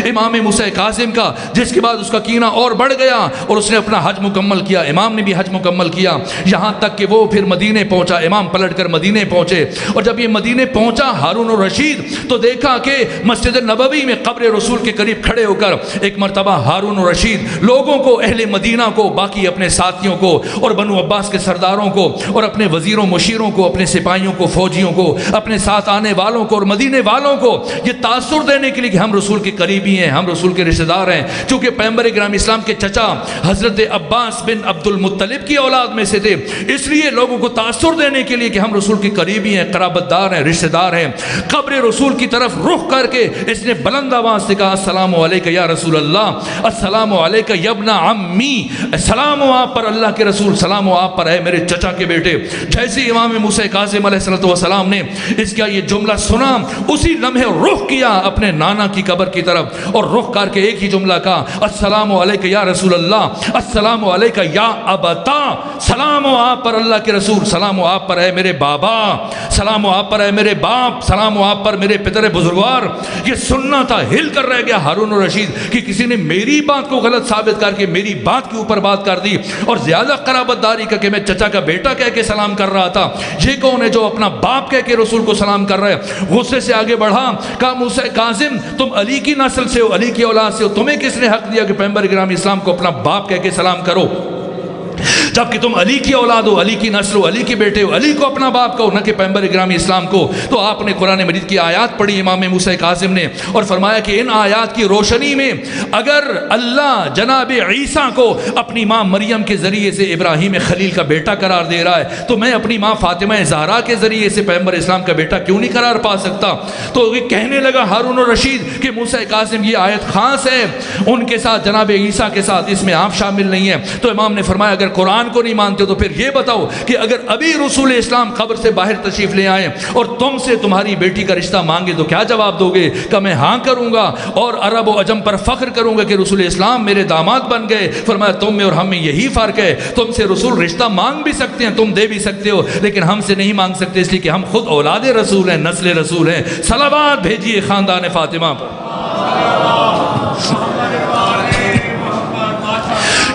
امام موسیٰ کاظم کا، جس کے بعد اس کا کینہ اور بڑھ گیا اور اس نے اپنا حج مکمل کیا، امام نے بھی حج مکمل کیا، یہاں تک کہ وہ پھر مدینے پہنچا، امام پلٹ کر مدینے پہنچے، اور جب یہ مدینے پہنچا ہارون الرشید تو دیکھا کہ مسجد نبوی میں قبر رسول کے قریب کھڑے ہو کر ایک مرتبہ ہارون الرشید لوگوں کو، اہل مدینہ کو، باقی اپنے ساتھیوں کو اور بنو عباس کے سرداروں کو اور اپنے وزیروں مشیروں کو، اپنے سپاہیوں کو، فوجیوں کو، اپنے ساتھ آنے والوں کو اور مدینے والوں کو یہ تاثر دینے کے لیے کہ ہم رسول کے قریبی ہیں، ہم رسول کے رشتہ دار ہیں، چونکہ پیغمبر گرامی اسلام کے چچا حضرت عباس بن عبد المطلب کی اولاد میں سے تھے، اس لیے لوگوں کو تاثر دینے کے لیے کہ ہم رسول کے قریبی ہیں، قرابت دار ہیں، رشتہ دار ہیں، قبر رسول کی طرف رخ کر کے اس نے بلند آواز سے کہا السلام علیکہ یا رسول اللہ، السلام علیکہ یا ابن عمی، سلام ہو آپ پر اللہ کے رسول، سلام ہو آپ پر اے میرے چچا کے بیٹے۔ جیسے امام موسیٰ کاظم علیہ السلام نے اس کا یہ جملہ سنا اسی لمحے رخ کیا اپنے نانا کی قبر کی طرف اور رخ کر کے ایک ہی جملہ کہا السلام علیکہ یا رسول اللہ، السلام علیکہ یا ابتا، سلام ہو آپ پر اللہ کے رسول، سلام ہو آپ پر اے میرے بابا، سلام ہو آپ پر اے میرے باپ، سلام ہو آپ پر میرے پدر بزرگوار۔ یہ سننا تھا، ہل کر رہ گیا ہارون الرشید کہ کسی نے میری بات کو غلط ثابت کر کے میری بات کے اوپر بات کر دی اور زیادہ قرابت داری کا کہ میں چچا کا بیٹا کہہ کے سلام کر رہا تھا، یہ کون ہے جو اپنا باپ کہہ کے رسول کو سلام کر رہا ہے؟ غصے سے آگے بڑھا، کہا موسیٰ کاظم تم علی کی نسل سے ہو، علی کی اولاد سے ہو، تمہیں کس نے حق دیا کہ پیغمبر گرامی اسلام کو اپنا باپ کہہ کے سلام کرو؟ جبکہ تم علی کی اولاد ہو، علی کی نسل ہو، علی کے بیٹے ہو، علی کو اپنا باپ کہو نہ کہ پیغمبر گرامی اسلام کو۔ تو آپ نے قرآن مجید کی آیات پڑھی امام موسیٰ کاظم نے اور فرمایا کہ ان آیات کی روشنی میں اگر اللہ جناب عیسیٰ کو اپنی ماں مریم کے ذریعے سے ابراہیم خلیل کا بیٹا قرار دے رہا ہے تو میں اپنی ماں فاطمہ زہرا کے ذریعے سے پیغمبر اسلام کا بیٹا کیوں نہیں قرار پا سکتا؟ تو یہ کہنے لگا ہارون الرشید کہ موسیٰ کاظم یہ آیت خاص ہے ان کے ساتھ، جناب عیسیٰ کے ساتھ، اس میں آپ شامل نہیں ہیں۔ تو امام نے فرمایا اگر قرآن کو نہیں مانتے تو پھر یہ بتاؤ کہ اگر ابھی رسول اسلام قبر سے باہر تشریف لے آئے اور تم سے تمہاری بیٹی کا رشتہ مانگے تو کیا جواب دو گے؟ کہ میں ہاں کروں گا اور عرب و عجم پر فخر کروں گا کہ رسول اسلام میرے داماد بن گئے۔ فرمایا تم میں اور ہم میں یہی فرق ہے، تم سے رسول رشتہ مانگ بھی سکتے ہیں، تم دے بھی سکتے ہو، لیکن ہم سے نہیں مانگ سکتے اس لیے کہ ہم خود اولاد رسول ہیں، نسل رسول ہیں۔ صلوات بھیجیے خاندان فاطمہ پر۔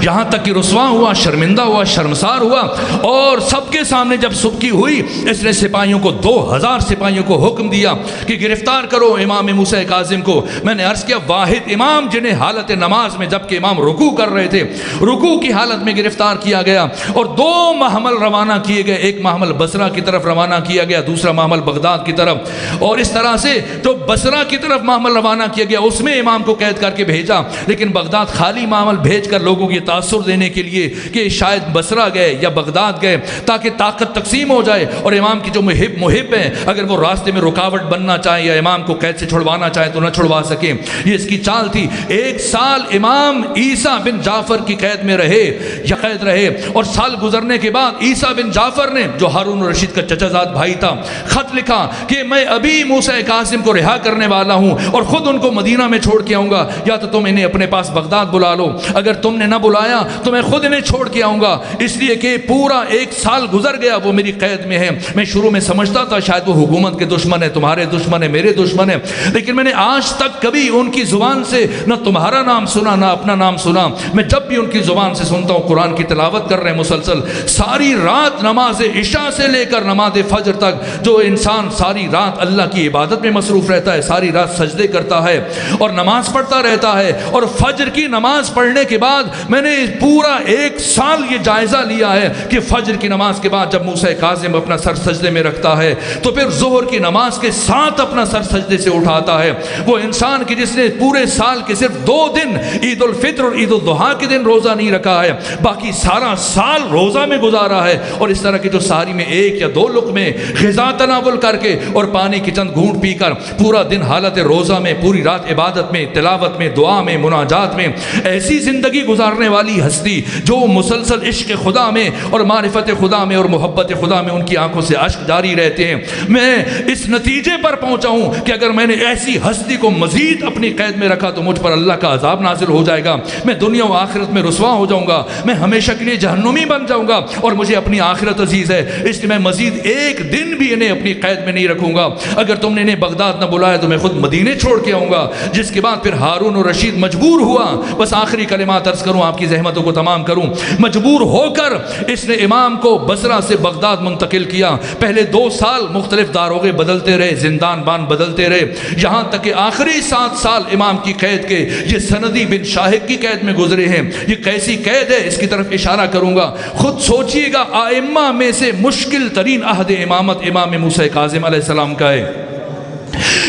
یہاں تک کہ رسوا ہوا، شرمندہ ہوا، شرمسار ہوا اور سب کے سامنے جب صبح ہوئی اس نے سپاہیوں کو 2000 سپاہیوں کو حکم دیا کہ گرفتار کرو امام موسیٰ کاظم کو۔ میں نے عرض کیا واحد امام جنہیں حالت نماز میں جبکہ امام رکوع کر رہے تھے، رکوع کی حالت میں گرفتار کیا گیا اور 2 محمل روانہ کیے گئے، ایک محمل بصرہ کی طرف روانہ کیا گیا، دوسرا محمل بغداد کی طرف، اور اس طرح سے جو بصرہ کی طرف محمل روانہ کیا گیا اس میں امام کو قید کر کے بھیجا، لیکن بغداد خالی محمل بھیج کر لوگوں کی تاثر دینے کے لیے کہ شاید بصرہ گئے یا بغداد گئے تاکہ طاقت تقسیم ہو جائے اور امام کی جو محب ہیں اگر وہ راستے میں رکاوٹ بننا چاہیں یا امام کو قید سے چھڑوانا چاہیں تو نہ چھڑوا سکیں۔ یہ اس کی چال تھی۔ 1 سال امام عیسیٰ بن جعفر کی قید میں رہے یا قید رہے اور سال گزرنے کے بعد عیسیٰ بن جعفر نے جو ہارون الرشید کا چچا زاد بھائی تھا خط لکھا کہ میں ابھی موسیٰ کاظم کو رہا کرنے والا ہوں اور خود ان کو مدینہ میں چھوڑ کے آؤں گا، یا تو تم انہیں اپنے پاس بغداد بلا لو، اگر تم نے نہ بلایا تو میں خود انہیں چھوڑ کے آؤں گا، اس لیے کہ پورا 1 سال گزر گیا وہ میری قید میں ہے۔ میں شروع میں سمجھتا تھا شاید وہ حکومت کے دشمن ہے، تمہارے دشمن ہے، میرے دشمن ہے، لیکن میں نے آج تک کبھی ان کی زبان سے نہ تمہارا نام سنا نہ اپنا نام سنا۔ میں جب بھی ان کی زبان سے سنتا ہوں قرآن کی تلاوت کر رہے ہیں مسلسل، ساری رات نماز عشاء سے لے کر نماز فجر تک جو انسان ساری رات اللہ کی عبادت میں مصروف رہتا ہے، ساری رات سجدے کرتا ہے اور نماز پڑھتا رہتا ہے، اور فجر کی نماز پڑھنے کے بعد میں نے پورا 1 سال یہ جائزہ لیا ہے کہ فجر کی نماز کے بعد جب موسیٰ کاظم اپنا سر سجدے میں رکھتا ہے تو پھر ظہر کی نماز کے ساتھ اپنا سر سجدے سے اٹھاتا ہے۔ وہ انسان کی جس نے پورے سال کے صرف 2 دن عید الفطر اور عید الاضحیٰ کے دن روزہ نہیں رکھا ہے، باقی سارا سال روزہ میں گزارا ہے، اور اس طرح کی جو ساری میں 1 یا 2 لقمے غذا تناول کر کے اور پانی کی چند گھونٹ پی کر پورا دن حالت روزہ میں، پوری رات عبادت میں، تلاوت میں، دعا میں، مناجات میں ایسی زندگی گزارنے والی ہستی جو مسلسل عشق خدا میں اور معرفت خدا میں اور محبت خدا میں ان کی آنکھوں سے اشک جاری رہتے ہیں، میں اس نتیجے پر پہنچا ہوں کہ اگر میں نے ایسی ہستی کو مزید اپنی قید میں رکھا تو مجھ پر اللہ کا عذاب نازل ہو جائے گا، میں دنیا و آخرت میں رسوا ہو جاؤں گا، میں ہمیشہ کے لیے جہنمی بن جاؤں گا، اور مجھے اپنی آخرت عزیز ہے، اس لیے میں مزید 1 دن بھی انہیں اپنی قید میں نہیں رکھوں گا۔ اگر تم نے انہیں بغداد نہ بلایا تو میں خود مدینے چھوڑ کے آؤں گا۔ جس کے بعد پھر ہارون الرشید مجبور ہوا، بس آخری کلمات عرض کروں آپ کی زحمتوں کو تمام کروں، مجبور ہو کر اس نے امام کو بصرہ سے بغداد منتقل کیا۔ پہلے 2 سال مختلف داروغے بدلتے رہے، زندان بان بدلتے رہے، یہاں تک کہ آخری 7 سال امام کی قید کے یہ سندی بن شاہد کی قید میں گزرے ہیں۔ یہ کیسی قید ہے اس کی طرف اشارہ کروں گا، خود سوچئے گا۔ ائمہ میں سے مشکل ترین عہد امامت امام موسیٰ کاظم علیہ السلام کا ہے۔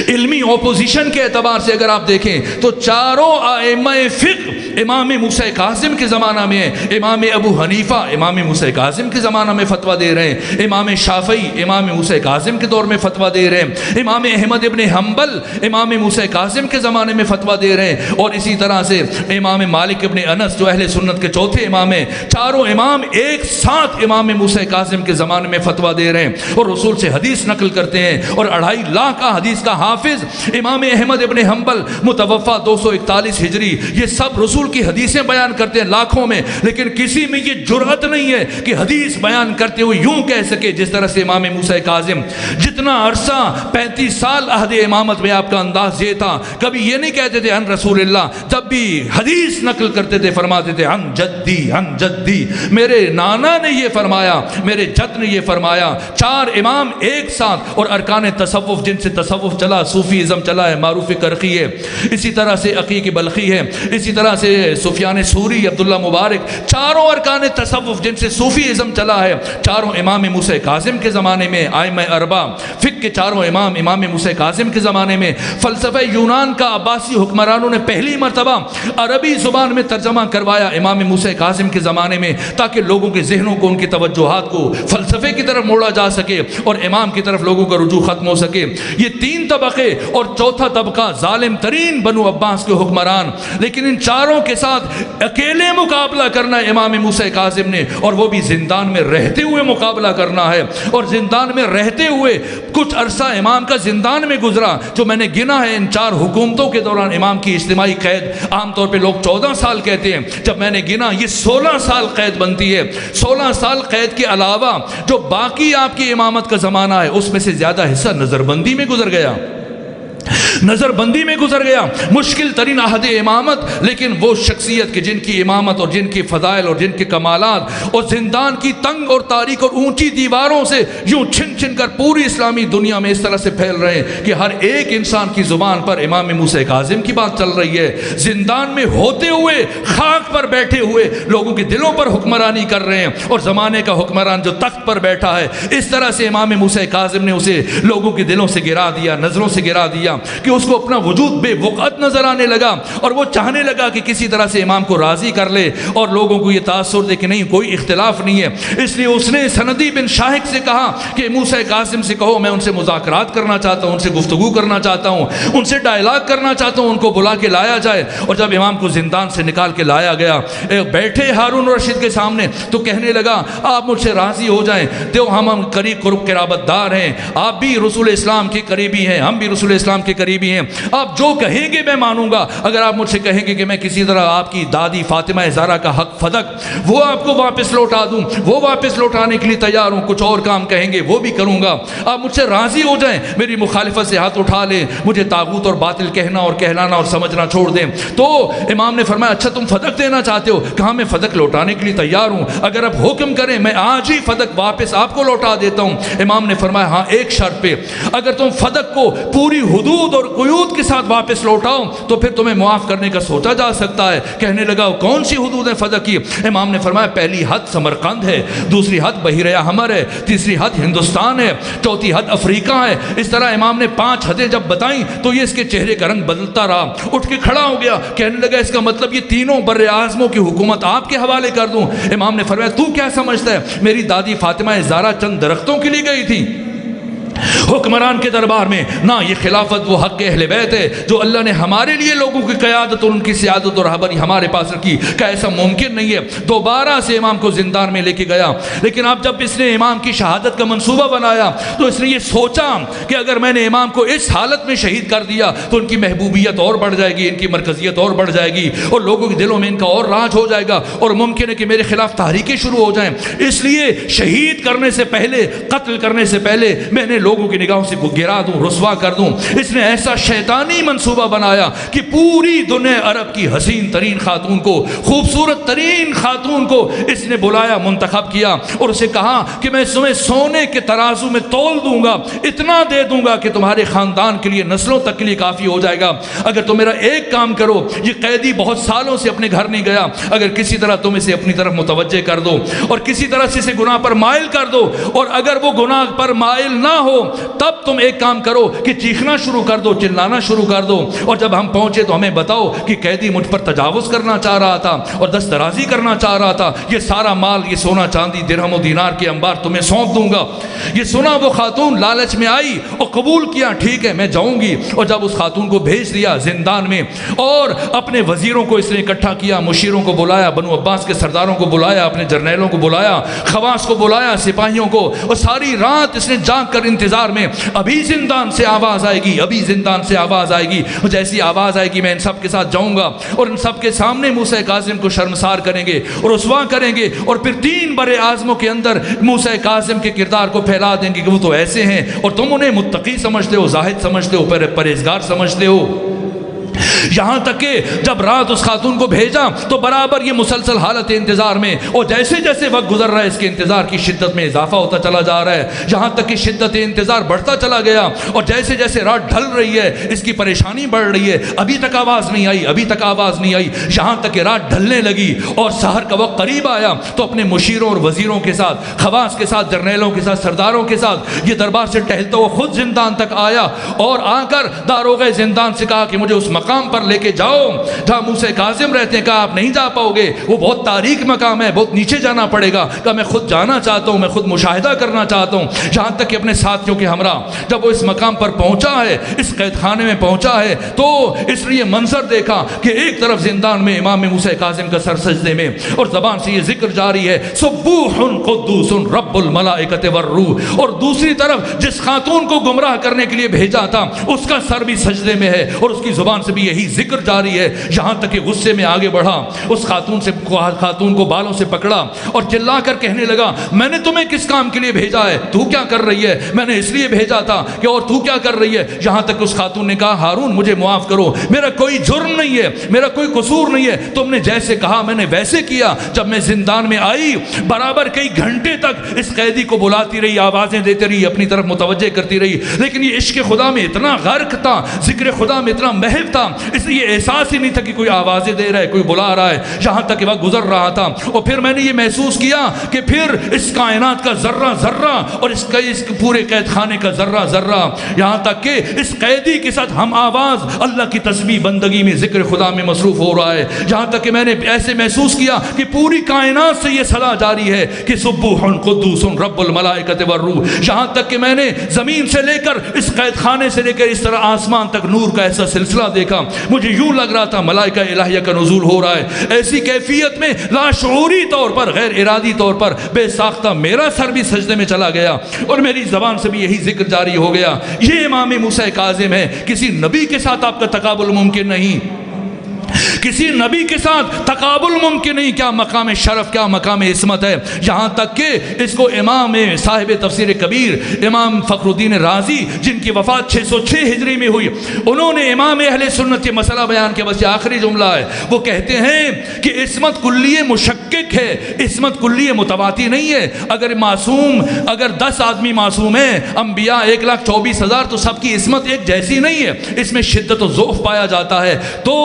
علمی اپوزیشن کے اعتبار سے اگر آپ دیکھیں تو چاروں ائمہ فقہ امام موسیٰ کاظم کے زمانہ میں ہے، امام ابو حنیفہ امام موسیٰ کاظم کے زمانہ میں فتویٰ دے رہے ہیں، امام شافعی امام موسیٰ کاظم کے دور میں فتویٰ دے رہے ہیں، امام احمد ابن حنبل امام موسیٰ کاظم کے زمانے میں فتویٰ دے رہے ہیں، اور اسی طرح سے امام مالک ابن انس جو اہل سنت کے چوتھے امام ہیں، چاروں امام ایک ساتھ امام موسیٰ کاظم کے زمانے میں فتویٰ دے رہے ہیں اور رسول سے حدیث نقل کرتے ہیں، اور 2.5 لاکھ کا حدیث کا حافظ امام احمد ابن حنبل متوفہ 241 ہجری، یہ سب رسول کی حدیثیں بیان کرتے ہیں لاکھوں میں، لیکن کسی میں یہ جرأت نہیں ہے کہ حدیث بیان کرتے ہوئے یوں کہہ سکے جس طرح سے امام موسیٰ کاظم، جتنا عرصہ 35 سال عہد امامت میں آپ کا انداز یہ تھا، کبھی یہ نہیں کہتے تھے ان رسول اللہ، جب بھی حدیث نقل کرتے تھے فرماتے تھے ان جدی، میرے نانا نے یہ فرمایا، میرے جد نے یہ فرمایا۔ 4 امام ایک ساتھ، اور ارکان تصوف جن سے تصوف چلا، صوفی ازم چلا ہے، معروف کرخی ہے، اسی طرح سے عقیق بلخی ہے، اسی طرح سے سفیان ثوری، عبداللہ مبارک، چاروں ارکان تصوف جن سے صوفی ازم چلا ہے، چاروں امام موسیٰ کاظم کے زمانے میں ائمہ اربع فقہ کے چاروں امام موسیٰ کاظم کے زمانے میں۔ فلسفہ یونان کا عباسی حکمرانوں نے پہلی مرتبہ عربی زبان میں ترجمہ کروایا امام موسیٰ کاظم کے زمانے میں، تاکہ لوگوں کے ذہنوں کو، ان کی توجہات کو فلسفے کی طرف موڑا جا سکے اور امام کی طرف لوگوں کا رجوع ختم ہو سکے۔ یہ 3 طبقے اور چوتھا طبقہ ظالم ترین بنو عباس کے حکمران، لیکن ان چاروں کے ساتھ اکیلے مقابلہ کرنا ہے امام موسیٰ کاظم نے، اور وہ بھی زندان میں رہتے ہوئے مقابلہ کرنا ہے، اور زندان میں رہتے ہوئے کچھ عرصہ امام کا زندان میں گزرا، جو میں نے گنا ہے ان 4 حکومتوں کے دوران امام کی اجتماعی قید، عام طور پہ لوگ 14 سال کہتے ہیں، جب میں نے گنا یہ 16 سال قید بنتی ہے۔ 16 سال قید کے علاوہ جو باقی آپ کی امامت کا زمانہ ہے اس میں سے زیادہ حصہ نظر بندی میں گزر گیا، نظر بندی میں گزر گیا، مشکل ترین عہد امامت، لیکن وہ شخصیت کہ جن کی امامت اور جن کی فضائل اور جن کے کمالات اور زندان کی تنگ اور تاریک اور اونچی دیواروں سے یوں چھن چھن کر پوری اسلامی دنیا میں اس طرح سے پھیل رہے ہیں کہ ہر ایک انسان کی زبان پر امام موسیٰ کاظم کی بات چل رہی ہے، زندان میں ہوتے ہوئے، خاک پر بیٹھے ہوئے لوگوں کے دلوں پر حکمرانی کر رہے ہیں، اور زمانے کا حکمران جو تخت پر بیٹھا ہے، اس طرح سے امام موسیٰ کاظم نے اسے لوگوں کے دلوں سے گرا دیا، نظروں سے گرا دیا کہ اس کو اپنا وجود بے وقعت نظر آنے لگا، اور وہ چاہنے لگا کہ کسی طرح سے امام کو راضی کر لے اور لوگوں کو یہ تاثر دے کہ نہیں کوئی اختلاف نہیں ہے۔ اس لیے اس نے سندی بن شاہق سے کہا کہ موسیٰ کاظم سے کہو میں ان سے مذاکرات کرنا چاہتا ہوں، ان سے گفتگو کرنا چاہتا ہوں، ان سے ڈائلاگ کرنا چاہتا ہوں، ان کو بلا کے لایا جائے۔ اور جب امام کو زندان سے نکال کے لایا گیا، بیٹھے ہارون رشید کے سامنے، تو کہنے لگا آپ مجھ سے راضی ہو جائیں، تو ہم قریب قرابت دار ہیں، آپ بھی رسول اسلام کے قریبی ہیں، ہم بھی رسول اسلام کے قریبی ہیں، آپ جو کہیں گے میں مانوں گا۔ اگر آپ مجھ سے کہیں گے کہ میں کسی طرح آپ کی دادی فاطمہ زہرا کا حق فدق وہ آپ کو واپس لوٹا دوں، وہ واپس لوٹانے کے لیے تیار ہوں، کچھ اور کام کہیں گے وہ بھی کروں گا، آپ مجھ سے راضی ہو جائیں، میری مخالفت سے ہاتھ اٹھا لیں، مجھے طاغوت اور باطل کہنا اور کہلانا اور سمجھنا چھوڑ دیں۔ تو امام نے فرمایا اچھا تم فدق دینا چاہتے ہو؟ کہا میں فدق لوٹانے کے لیے تیار ہوں، اگر آپ حکم کریں میں آج ہی فدق واپس آپ کو لوٹا دیتا ہوں۔ امام نے فرمایا ہاں ایک شرط پہ، اگر تم فدق کو پوری حدود اور قیود کے ساتھ واپس لوٹاؤ تو پھر تمہیں معاف کرنے کا سوچا جا سکتا ہے۔ کہنے لگا کون سی حدود ہے فدق کی؟ امام نے فرمایا پہلی حد سمرقند ہے، دوسری حد بحیرہ احمر ہے، تیسری حد ہندوستان ہے، چوتھی حد افریقہ ہے۔ اس طرح امام نے 5 حدیں جب بتائیں تو یہ اس کے چہرے کا رنگ بدلتا رہا، اٹھ کے کھڑا ہو گیا، کہنے لگا اس کا مطلب یہ تینوں بر اعظموں کی حکومت آپ کے حوالے کر دوں؟ امام نے فرمایا تو کیا سمجھتا ہے، میری دادی فاطمہ زہرا چند درختوں کے لیے گئی تھی حکمران کے دربار میں؟ نہ، یہ خلافت وہ حق اہل بیت ہے جو اللہ نے ہمارے لیے لوگوں کی قیادت اور ان کی سیادت اور رہبری ہمارے پاس رکھی، کہ ایسا ممکن نہیں ہے۔ دوبارہ سے امام کو زندان میں لے کے گیا، لیکن اب جب اس نے امام کی شہادت کا منصوبہ بنایا تو اس نے یہ سوچا کہ اگر میں نے امام کو اس حالت میں شہید کر دیا تو ان کی محبوبیت اور بڑھ جائے گی، ان کی مرکزیت اور بڑھ جائے گی، اور لوگوں کے دلوں میں ان کا اور راج ہو جائے گا، اور ممکن ہے کہ میرے خلاف تحریکیں شروع ہو جائیں۔ اس لیے شہید کرنے سے پہلے، قتل کرنے سے پہلے میں نے لوگوں کی نگاہوں سے گرا دوں، رسوا کر دوں۔ اس نے ایسا شیطانی منصوبہ بنایا کہ پوری دنیا عرب کی حسین ترین خاتون کو، خوبصورت ترین خاتون کو اس نے بلایا، منتخب کیا، اور اسے کہا کہ میں تمہیں سونے کے ترازو میں تول دوں گا، اتنا دے دوں گا کہ تمہارے خاندان کے لیے، نسلوں تک کے لیے کافی ہو جائے گا، اگر تم میرا ایک کام کرو۔ یہ قیدی بہت سالوں سے اپنے گھر نہیں گیا، اگر کسی طرح تم اسے اپنی طرف متوجہ کر دو اور کسی طرح سے اسے گناہ پر مائل کر دو، اور اگر وہ گناہ پر مائل نہ ہو تب تم ایک کام کرو کہ چیخنا شروع کر دو، چلانا شروع کر دو، اور جب ہم پہنچے تو ہمیں بتاؤ کہ قیدی مجھ پر تجاوز کرنا چاہ رہا تھا اور دست درازی کرنا چاہ رہا تھا، یہ سارا مال، یہ سونا چاندی درہم و دینار کے انبار تمہیں سونپ دوں گا۔ یہ سنا وہ خاتون لالچ میں آئی اور قبول کیا، ٹھیک ہے میں جاؤں گی۔ اور جب اس خاتون کو بھیج دیا زندان میں، اور اپنے وزیروں کو اس نے اکٹھا کیا، مشیروں کو بلایا، بنو عباس کے سرداروں کو بلایا، اپنے جرنیلوں کو بلایا، خواص کو بلایا، سپاہیوں کو، اور ساری رات اس نے جاگ کر انتظار میں، ابھی زندان سے آواز آئے گی، ابھی زندان سے آواز آئے گی، اور جیسی آواز آئے گی میں ان سب کے ساتھ جاؤں گا اور ان سب کے سامنے موسیٰ کاظم کو شرمسار کریں گے اور رسوا کریں گے، اور پھر 3 بڑے اعظموں کے اندر موسیٰ کاظم کے کردار کو پھیلا دیں گے کہ وہ تو ایسے ہیں، اور تم انہیں متقی سمجھتے ہو، زاہد سمجھتے ہو، پرہیزگار سمجھتے ہو۔ یہاں تک کہ جب رات اس خاتون کو بھیجا تو برابر یہ مسلسل حالت انتظار میں، اور جیسے جیسے وقت گزر رہا ہے اس کے انتظار کی شدت میں اضافہ ہوتا چلا جا رہا ہے، یہاں تک کہ شدت انتظار بڑھتا چلا گیا، اور جیسے جیسے رات ڈھل رہی ہے اس کی پریشانی بڑھ رہی ہے، ابھی تک آواز نہیں آئی، ابھی تک آواز نہیں آئی، یہاں تک کہ رات ڈھلنے لگی اور سحر کا وقت قریب آیا تو اپنے مشیروں اور وزیروں کے ساتھ، خواص کے ساتھ، جرنیلوں کے ساتھ، سرداروں کے ساتھ یہ دربار سے ٹہلتا ہوا خود زندان تک آیا، اور آ کر داروغہ زندان سے کہا کہ مجھے اس مقام پر لے کے جاؤ جہاں موسیٰ کاظم رہتے ہیں۔ کہا آپ نہیں جا پاؤ گے، وہ بہت تاریک مقام ہے، بہت نیچے جانا پڑے گا۔ کہا میں خود جانا چاہتا ہوں، میں خود مشاہدہ کرنا چاہتا ہوں، یہاں تک کہ اپنے ساتھیوں کے ہمراہ جب وہ اس مقام پر پہنچا ہے، اس قید خانے میں پہنچا ہے، تو اس نے یہ منظر دیکھا کہ ایک طرف زندان میں امام موسیٰ کاظم کا سر سجدے میں اور زبان سے یہ ذکر جاری ہے سبوح قدوس رب الملائکۃ والروح، اور دوسری طرف جس خاتون کو گمراہ کرنے کے لیے بھیجا تھا اس کا سر بھی سجدے میں ہے اور اس کی زبان سے بھی یہی ذکر جاری ہے، یہاں تک کہ غصے میں آگے بڑھا، اس خاتون کو بالوں سے پکڑا اور چلا کر کہنے لگا میں نے تمہیں کس کام کے لیے بھیجا ہے، تو کیا کر رہی ہے، میں نے اس لیے بھیجا تھا کہ اور تو کیا کر رہی ہے۔ یہاں تک اس خاتون نے کہا ہارون مجھے معاف کرو، میرا کوئی جرم نہیں ہے، میرا کوئی قصور نہیں ہے، تم نے جیسے کہا میں نے ویسے کیا۔ جب میں زندان میں آئی برابر کئی گھنٹے تک اس قیدی کو بلاتی رہی، آوازیں دیتی رہی، اپنی طرف متوجہ کرتی رہی، لیکن یہ عشق خدا میں اتنا غرق تھا، ذکر خدا میں اتنا محو تھا، اس لیے احساس ہی نہیں تھا کہ کوئی آوازیں دے رہا ہے، کوئی بلا رہا ہے، یہاں تک کہ وقت گزر رہا تھا۔ اور پھر میں نے یہ محسوس کیا کہ پھر اس کائنات کا ذرہ ذرہ اور اس پورے قید خانے کا ذرہ ذرہ، یہاں تک کہ اس قیدی کے ساتھ ہم آواز اللہ کی تسبیح بندگی میں، ذکر خدا میں مصروف ہو رہا ہے، یہاں تک کہ میں نے ایسے محسوس کیا کہ پوری کائنات سے یہ صدا جاری ہے کہ سبوح قدوس رب الملائکۃ والروح، یہاں تک کہ میں نے زمین سے لے کر اس قید خانے سے لے کر اس طرح آسمان تک نور کا ایسا سلسلہ دیکھا، مجھے یوں لگ رہا تھا ملائکہ الہیہ کا نزول ہو رہا ہے، ایسی کیفیت میں لاشعوری طور پر، غیر ارادی طور پر، بے ساختہ میرا سر بھی سجدے میں چلا گیا اور میری زبان سے بھی یہی ذکر جاری ہو گیا۔ یہ امام موسیٰ کاظم ہے، کسی نبی کے ساتھ آپ کا تقابل ممکن نہیں، کسی نبی کے ساتھ تقابل ممکن نہیں، کیا مقام شرف، کیا مقام عصمت ہے، یہاں تک کہ اس کو امام صاحب تفسیر کبیر امام فخر الدین رازی جن کی وفات 606 ہجری میں ہوئی، انہوں نے امام اہل سنت کے مسئلہ بیان کے بس یہ آخری جملہ ہے، وہ کہتے ہیں کہ عصمت کلیہ مشکک ہے، عصمت کلیہ متواتی نہیں ہے، اگر 10 آدمی معصوم ہیں، انبیاء 1,24,000، تو سب کی عصمت ایک جیسی نہیں ہے، اس میں شدت و ضعف پایا جاتا ہے۔ تو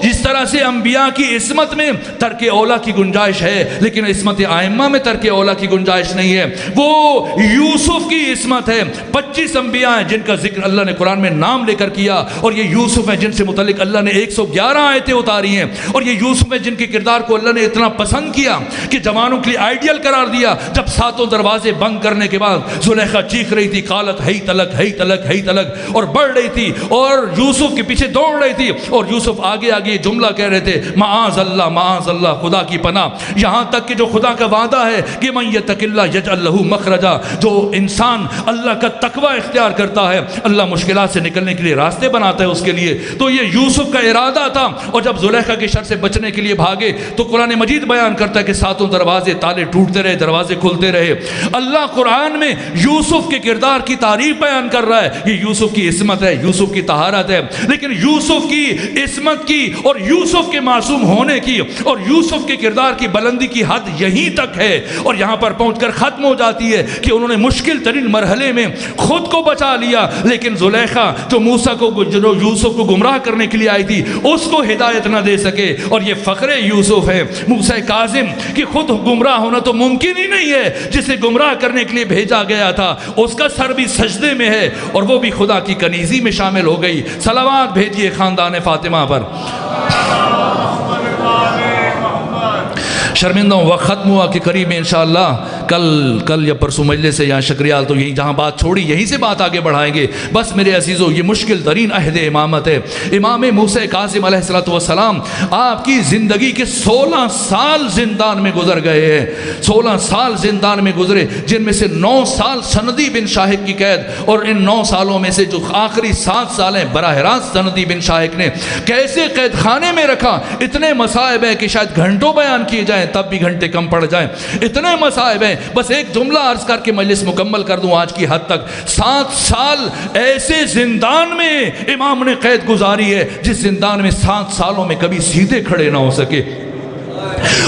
جس طرح سے انبیاء کی عصمت میں ترک اولا کی گنجائش ہے، لیکن عصمت ائمہ میں ترک اولا کی گنجائش نہیں ہے، وہ یوسف کی عصمت ہے۔ 25 انبیاء ہیں جن کا ذکر اللہ نے قرآن میں نام لے کر کیا، اور یہ یوسف ہیں جن سے متعلق اللہ نے 111 آیتیں اتاری ہیں، اور یہ یوسف ہیں جن کے کردار کو اللہ نے اتنا پسند کیا کہ جوانوں کے لیے آئیڈیل قرار دیا۔ جب 7 دروازے بند کرنے کے بعد زلیخا چیخ رہی تھی قالت ہی تلک ہی تلک ہی تلک، اور بڑھ رہی تھی اور یوسف کے پیچھے دوڑ رہی تھی، اور یوسف آگے آگے یہ جملہ کہہ رہے تھے معاذ اللہ، خدا کی پناہ، یہاں تک کہ جو خدا کا وعدہ ہے کہ من یتق اللہ یجعل لہ مخرجا، جو انسان اللہ کا تقوی اختیار کرتا ہے اللہ مشکلات سے نکلنے کے لیے راستے بناتا ہے اس کے لیے۔ تو یہ یوسف کا ارادہ تھا، اور جب زلیخا کے شر سے بچنے کے لیے بھاگے تو قرآن مجید بیان کرتا ہے کہ 7 دروازے تالے ٹوٹتے رہے، دروازے کھلتے رہے۔ اللہ قرآن میں یوسف کے کردار کی تعریف بیان کر رہا ہے، یہ یوسف کی عصمت ہے، یوسف کی طہارت ہے، لیکن یوسف کی عصمت کی اور یوسف کے معصوم ہونے کی اور یوسف کے کردار کی بلندی کی حد یہیں تک ہے، اور یہاں پر پہنچ کر ختم ہو جاتی ہے کہ انہوں نے مشکل ترین مرحلے میں خود کو بچا لیا، لیکن زلیخا جو موسیٰ کو جو یوسف کو گمراہ کرنے کے لیے آئی تھی اس کو ہدایت نہ دے سکے۔ اور یہ فخر یوسف ہے موسیٰ کاظم کہ خود گمراہ ہونا تو ممکن ہی نہیں ہے، جسے گمراہ کرنے کے لیے بھیجا گیا تھا اس کا سر بھی سجدے میں ہے اور وہ بھی خدا کی کنیزی میں شامل ہو گئی۔ صلوات بھیجیے خاندان فاطمہ پر۔ شرمندہ ہوں وقت ختم ہوا کہ قریب میں انشاءاللہ کل یا پرسوں مجلس سے یہاں شکریال تو یہی جہاں بات چھوڑی یہیں سے بات آگے بڑھائیں گے۔ بس میرے عزیزو یہ مشکل ترین عہد امامت ہے۔ امام موسیٰ کاظم علیہ السلام آپ کی زندگی کے 16 سال زندان میں گزر گئے ہیں، 16 سال زندان میں گزرے، جن میں سے 9 سال سندی بن شاہق کی قید، اور ان 9 سالوں میں سے جو آخری 7 سال ہیں براہ راست سندی بن شاہق نے کیسے قید خانے میں رکھا۔ اتنے مصائب ہیں کہ شاید گھنٹوں بیان کیے جائیں تب بھی گھنٹے کم پڑ جائیں، اتنے مصائب ہیں۔ بس ایک جملہ عرض کر کے مجلس مکمل کر دوں آج کی حد تک۔ 7 سال ایسے زندان میں امام نے قید گزاری ہے جس زندان میں 7 سالوں میں کبھی سیدھے کھڑے نہ ہو سکے،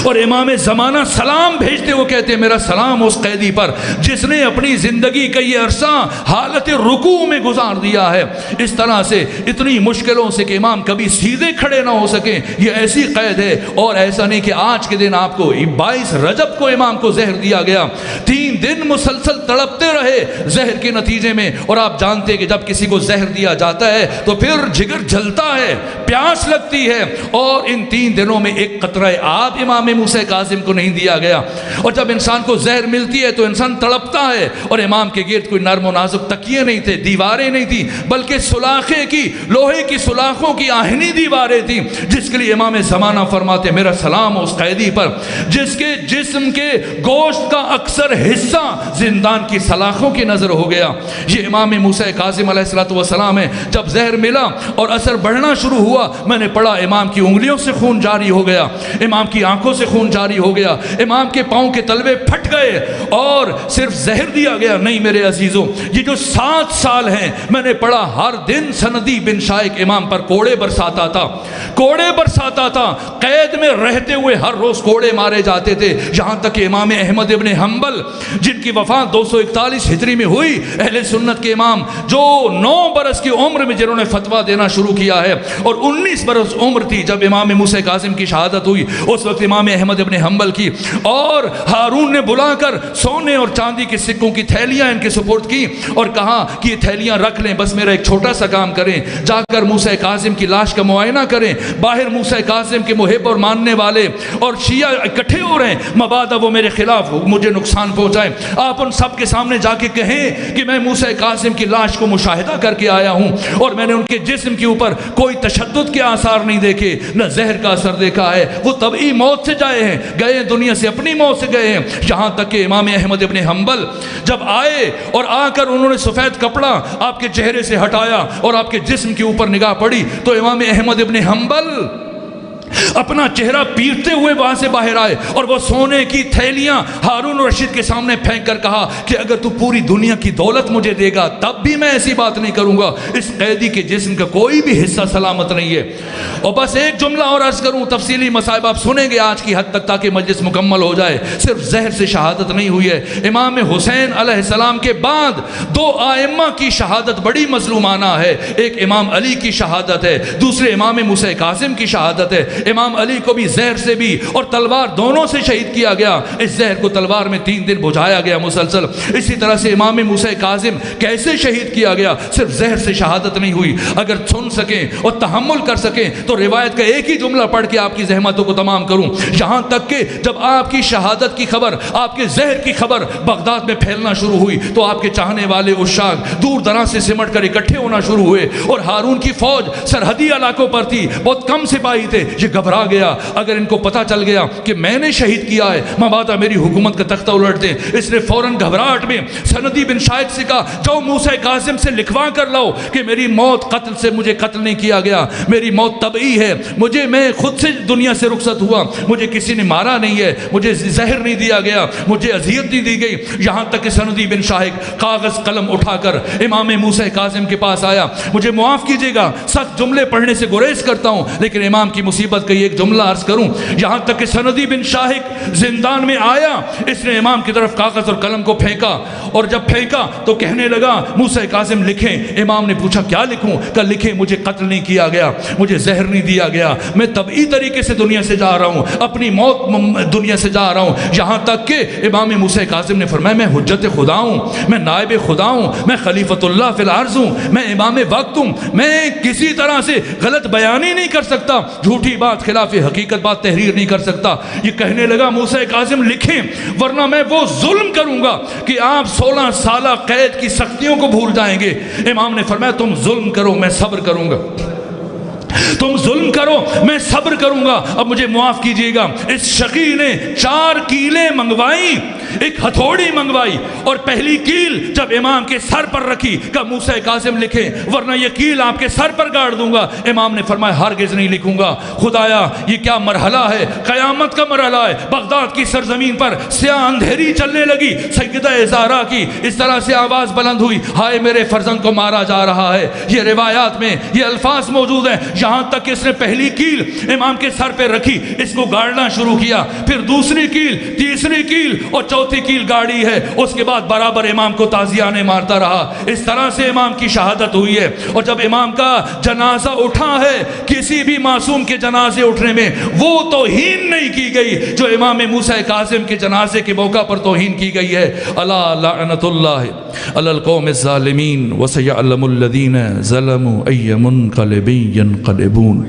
اور امام زمانہ سلام بھیجتے وہ کہتے ہیں میرا سلام اس قیدی پر جس نے اپنی زندگی کا یہ عرصہ حالت رکوع میں گزار دیا ہے۔ اس طرح سے اتنی مشکلوں سے کہ امام کبھی سیدھے کھڑے نہ ہو سکیں، یہ ایسی قید ہے۔ اور ایسا نہیں کہ آج کے دن آپ کو 22 رجب کو امام کو زہر دیا گیا، 3 دن مسلسل تڑپتے رہے زہر کے نتیجے میں، اور آپ جانتے ہیں کہ جب کسی کو زہر دیا جاتا ہے تو پھر جگر جلتا ہے، پیاس لگتی ہے، اور ان 3 دنوں میں ایک قطرہ آب امام موسیٰ کاظم کو نہیں دیا گیا۔ اور جب انسان کو زہر ملتی ہے تو انسان تڑپتا ہے، اور امام کے گرد کوئی نرم و نازک تکیے نہیں تھے، دیواریں نہیں تھی، بلکہ سلاخے کی لوہے کی سلاخوں کی آہنی دیواریں تھیں، جس کے لیے امام زمانہ فرماتے میرا سلام اس قیدی پر جس کے جسم کے گوشت کا اکثر حصہ زندان کی سلاخوں کی نظر ہو گیا۔ یہ امام موسیٰ کاظم علیہ السلام ہے۔ جب زہر ملا اور اثر بڑھنا شروع ہوا، میں نے پڑھا امام کی انگلیوں سے خون جاری ہو گیا، امام کی آنکھوں سے خون جاری ہو گیا، امام کے پاؤں کے تلوے پھٹ گئے، اور صرف زہر دیا گیا نہیں میرے عزیزوں۔ یہ جو 7 سال ہیں میں نے پڑھا ہر دن سندی بن شاہق امام پر کوڑے برساتا تھا، کوڑے برساتا تھا، قید میں رہتے ہوئے ہر روز کوڑے مارے جاتے تھے، یہاں تک کہ امام احمد ابن حنبل جن کی وفات 241 ہجری میں ہوئی، اہل سنت کے امام جو 9 برس کی عمر میں جنہوں نے فتویٰ دینا شروع کیا ہے، اور 19 برس عمر تھی جب امام موسیٰ کاظم کی شہادت ہوئی، اس وقت امام احمد ابن حنبل کی، اور ہارون نے بلا کر سونے اور چاندی کے سکوں کی تھیلیاں ان کے سپرد کی اور کہا کہ یہ تھیلیاں رکھ لیں، بس میرا ایک چھوٹا سا کام کریں، جا کر موسیٰ کاظم کی لاش کا معائنہ کریں۔ باہر موسیٰ کاظم کے محب اور ماننے والے اور شیعہ اکٹھے ہو رہے ہیں، مبادا وہ میرے خلاف مجھے نقصان پہنچائیں، آپ ان سب کے سامنے جا کے کہیں کہ میں موسیٰ کاظم کی لاش کو مشاہدہ کر کے آیا ہوں، اور میں نے ان کے جسم کے اوپر کوئی تشدد کے آثار نہیں دیکھے، نہ زہر کا اثر دیکھا ہے، وہ طبعی موت سے گئے دنیا سے اپنی موت سے گئے ہیں۔ یہاں تک کہ امام احمد ابن حنبل جب آئے اور آ کر انہوں نے سفید کپڑا آپ کے چہرے سے ہٹایا اور آپ کے جسم کے اوپر نگاہ پڑی تو امام احمد ابن حنبل اپنا چہرہ پیٹتے ہوئے وہاں سے باہر آئے اور وہ سونے کی تھیلیاں ہارون رشید کے سامنے پھینک کر کہا کہ اگر تو پوری دنیا کی دولت مجھے دے گا تب بھی میں ایسی بات نہیں کروں گا، اس قیدی کے جسم کا کوئی بھی حصہ سلامت نہیں ہے۔ اور بس ایک جملہ اور عرض کروں، تفصیلی مسائب آپ سنیں گے آج کی حد تک تاکہ مجلس مکمل ہو جائے۔ صرف زہر سے شہادت نہیں ہوئی ہے، امام حسین علیہ السلام کے بعد 2 آئمہ کی شہادت بڑی مظلومانہ ہے، ایک امام علی کی شہادت ہے، دوسرے امام موسیٰ کاظم کی شہادت ہے۔ امام علی کو بھی زہر سے بھی اور تلوار دونوں سے شہید کیا گیا، اس زہر کو تلوار میں 3 دن بجھایا گیا مسلسل۔ اسی طرح سے امام موسیٰ کاظم کیسے شہید کیا گیا، صرف زہر سے شہادت نہیں ہوئی۔ اگر سن سکیں اور تحمل کر سکیں تو روایت کا ایک ہی جملہ پڑھ کے آپ کی زحمتوں کو تمام کروں، یہاں تک کہ جب آپ کی شہادت کی خبر، آپ کے زہر کی خبر بغداد میں پھیلنا شروع ہوئی تو آپ کے چاہنے والے عشاق دور دراز سے سمٹ کر اکٹھے ہونا شروع ہوئے، اور ہارون کی فوج سرحدی علاقوں پر تھی، بہت کم سپاہی تھے، یہ گھبرا گیا، اگر ان کو پتہ چل گیا کہ میں نے شہید کیا ہے مبادا میری حکومت کا تختہ الٹ دیں۔ اس نے فوراً گھبراہٹ میں سندی بن شاہد سے کہا جاؤ موسیٰ کاظم سے لکھوا کر لاؤ کہ میری موت قتل سے، مجھے قتل نہیں کیا گیا، میری موت طبعی ہے، میں خود سے دنیا سے رخصت ہوا، مجھے کسی نے مارا نہیں ہے، مجھے زہر نہیں دیا گیا، مجھے اذیت نہیں دی گئی۔ یہاں تک کہ سندی بن شاہد کاغذ قلم اٹھا کر امام موسیٰ کاظم کے پاس آیا، مجھے معاف کیجیے گا سخت جملے پڑھنے سے گریز کرتا ہوں لیکن امام کی مصیبت کا یہ ایک جملہ عرض کروں۔ یہاں تک کہ سندی بن شاہد زندان میں آیا، اس نے امام کی طرف کاغذ اور قلم کو پھینکا، اور جب پھینکا تو کہنے لگا موسیٰ کاظم لکھیں۔ امام نے پوچھا کیا لکھوں؟ کہ لکھیں مجھے قتل نہیں کیا گیا، مجھے زہر نہیں دیا گیا، میں طبعی طریقے سے دنیا سے جا رہا ہوں، اپنی موت دنیا سے جا رہا ہوں۔ یہاں تک کہ امام موسیٰ کاظم نے فرمایا میں حجت خدا ہوں، میں نائب خدا ہوں، میں خلیفۃ اللہ فی الارض ہوں، میں امام وقت ہوں، میں کسی طرح سے غلط بیانی نہیں کر سکتا، جھوٹی بات خلاف حقیقت بات تحریر نہیں کر سکتا۔ یہ کہنے لگا موسیٰ کاظم لکھیں ورنہ میں وہ ظلم کروں گا کہ آپ 16 سالہ قید کی سختیوں کو بھول جائیں گے۔ امام نے فرمایا تم ظلم کرو میں صبر کروں گا، تم ظلم کرو میں صبر کروں گا، اب مجھے معاف کیجیے گا۔ اس شقی نے 4 کیلیں منگوائی، ایک ہتھوڑی منگوائی، اور پہلی کیل جب امام کے سر پر رکھی کہ موسیٰ کاظم لکھیں ورنہ یہ کیل آپ کے سر پر گاڑ دوں گا۔ امام نے فرمایا ہرگز نہیں لکھوں گا، خدایا یہ کیا مرحلہ ہے، قیامت کا مرحلہ ہے۔ بغداد کی سرزمین پر سیاہ اندھیری چلنے لگی، سیدہ زہرا کی اس طرح سے آواز بلند ہوئی ہائے میرے فرزند کو مارا جا رہا ہے۔ یہ روایات میں یہ الفاظ موجود ہیں۔ یہاں تک کہ اس نے پہلی کیل امام کے سر پہ رکھی، اس کو گاڑنا شروع کیا، پھر دوسری کیل، تیسری کیل اور چوتھی کیل گاڑی ہے۔ اس کے بعد برابر امام کو تازیانے مارتا رہا۔ اس طرح سے امام کی شہادت ہوئی ہے۔ اور جب امام کا جنازہ اٹھا ہے، کسی بھی معصوم کے جنازے اٹھنے میں وہ توہین نہیں کی گئی جو امام موسیٰ کاظم کے جنازے کے موقع پر توہین کی گئی ہے۔ الا لعنت اللہ علی القوم الظالمین وسیعلم الذین ظلموا ای منقلب ینقلبون۔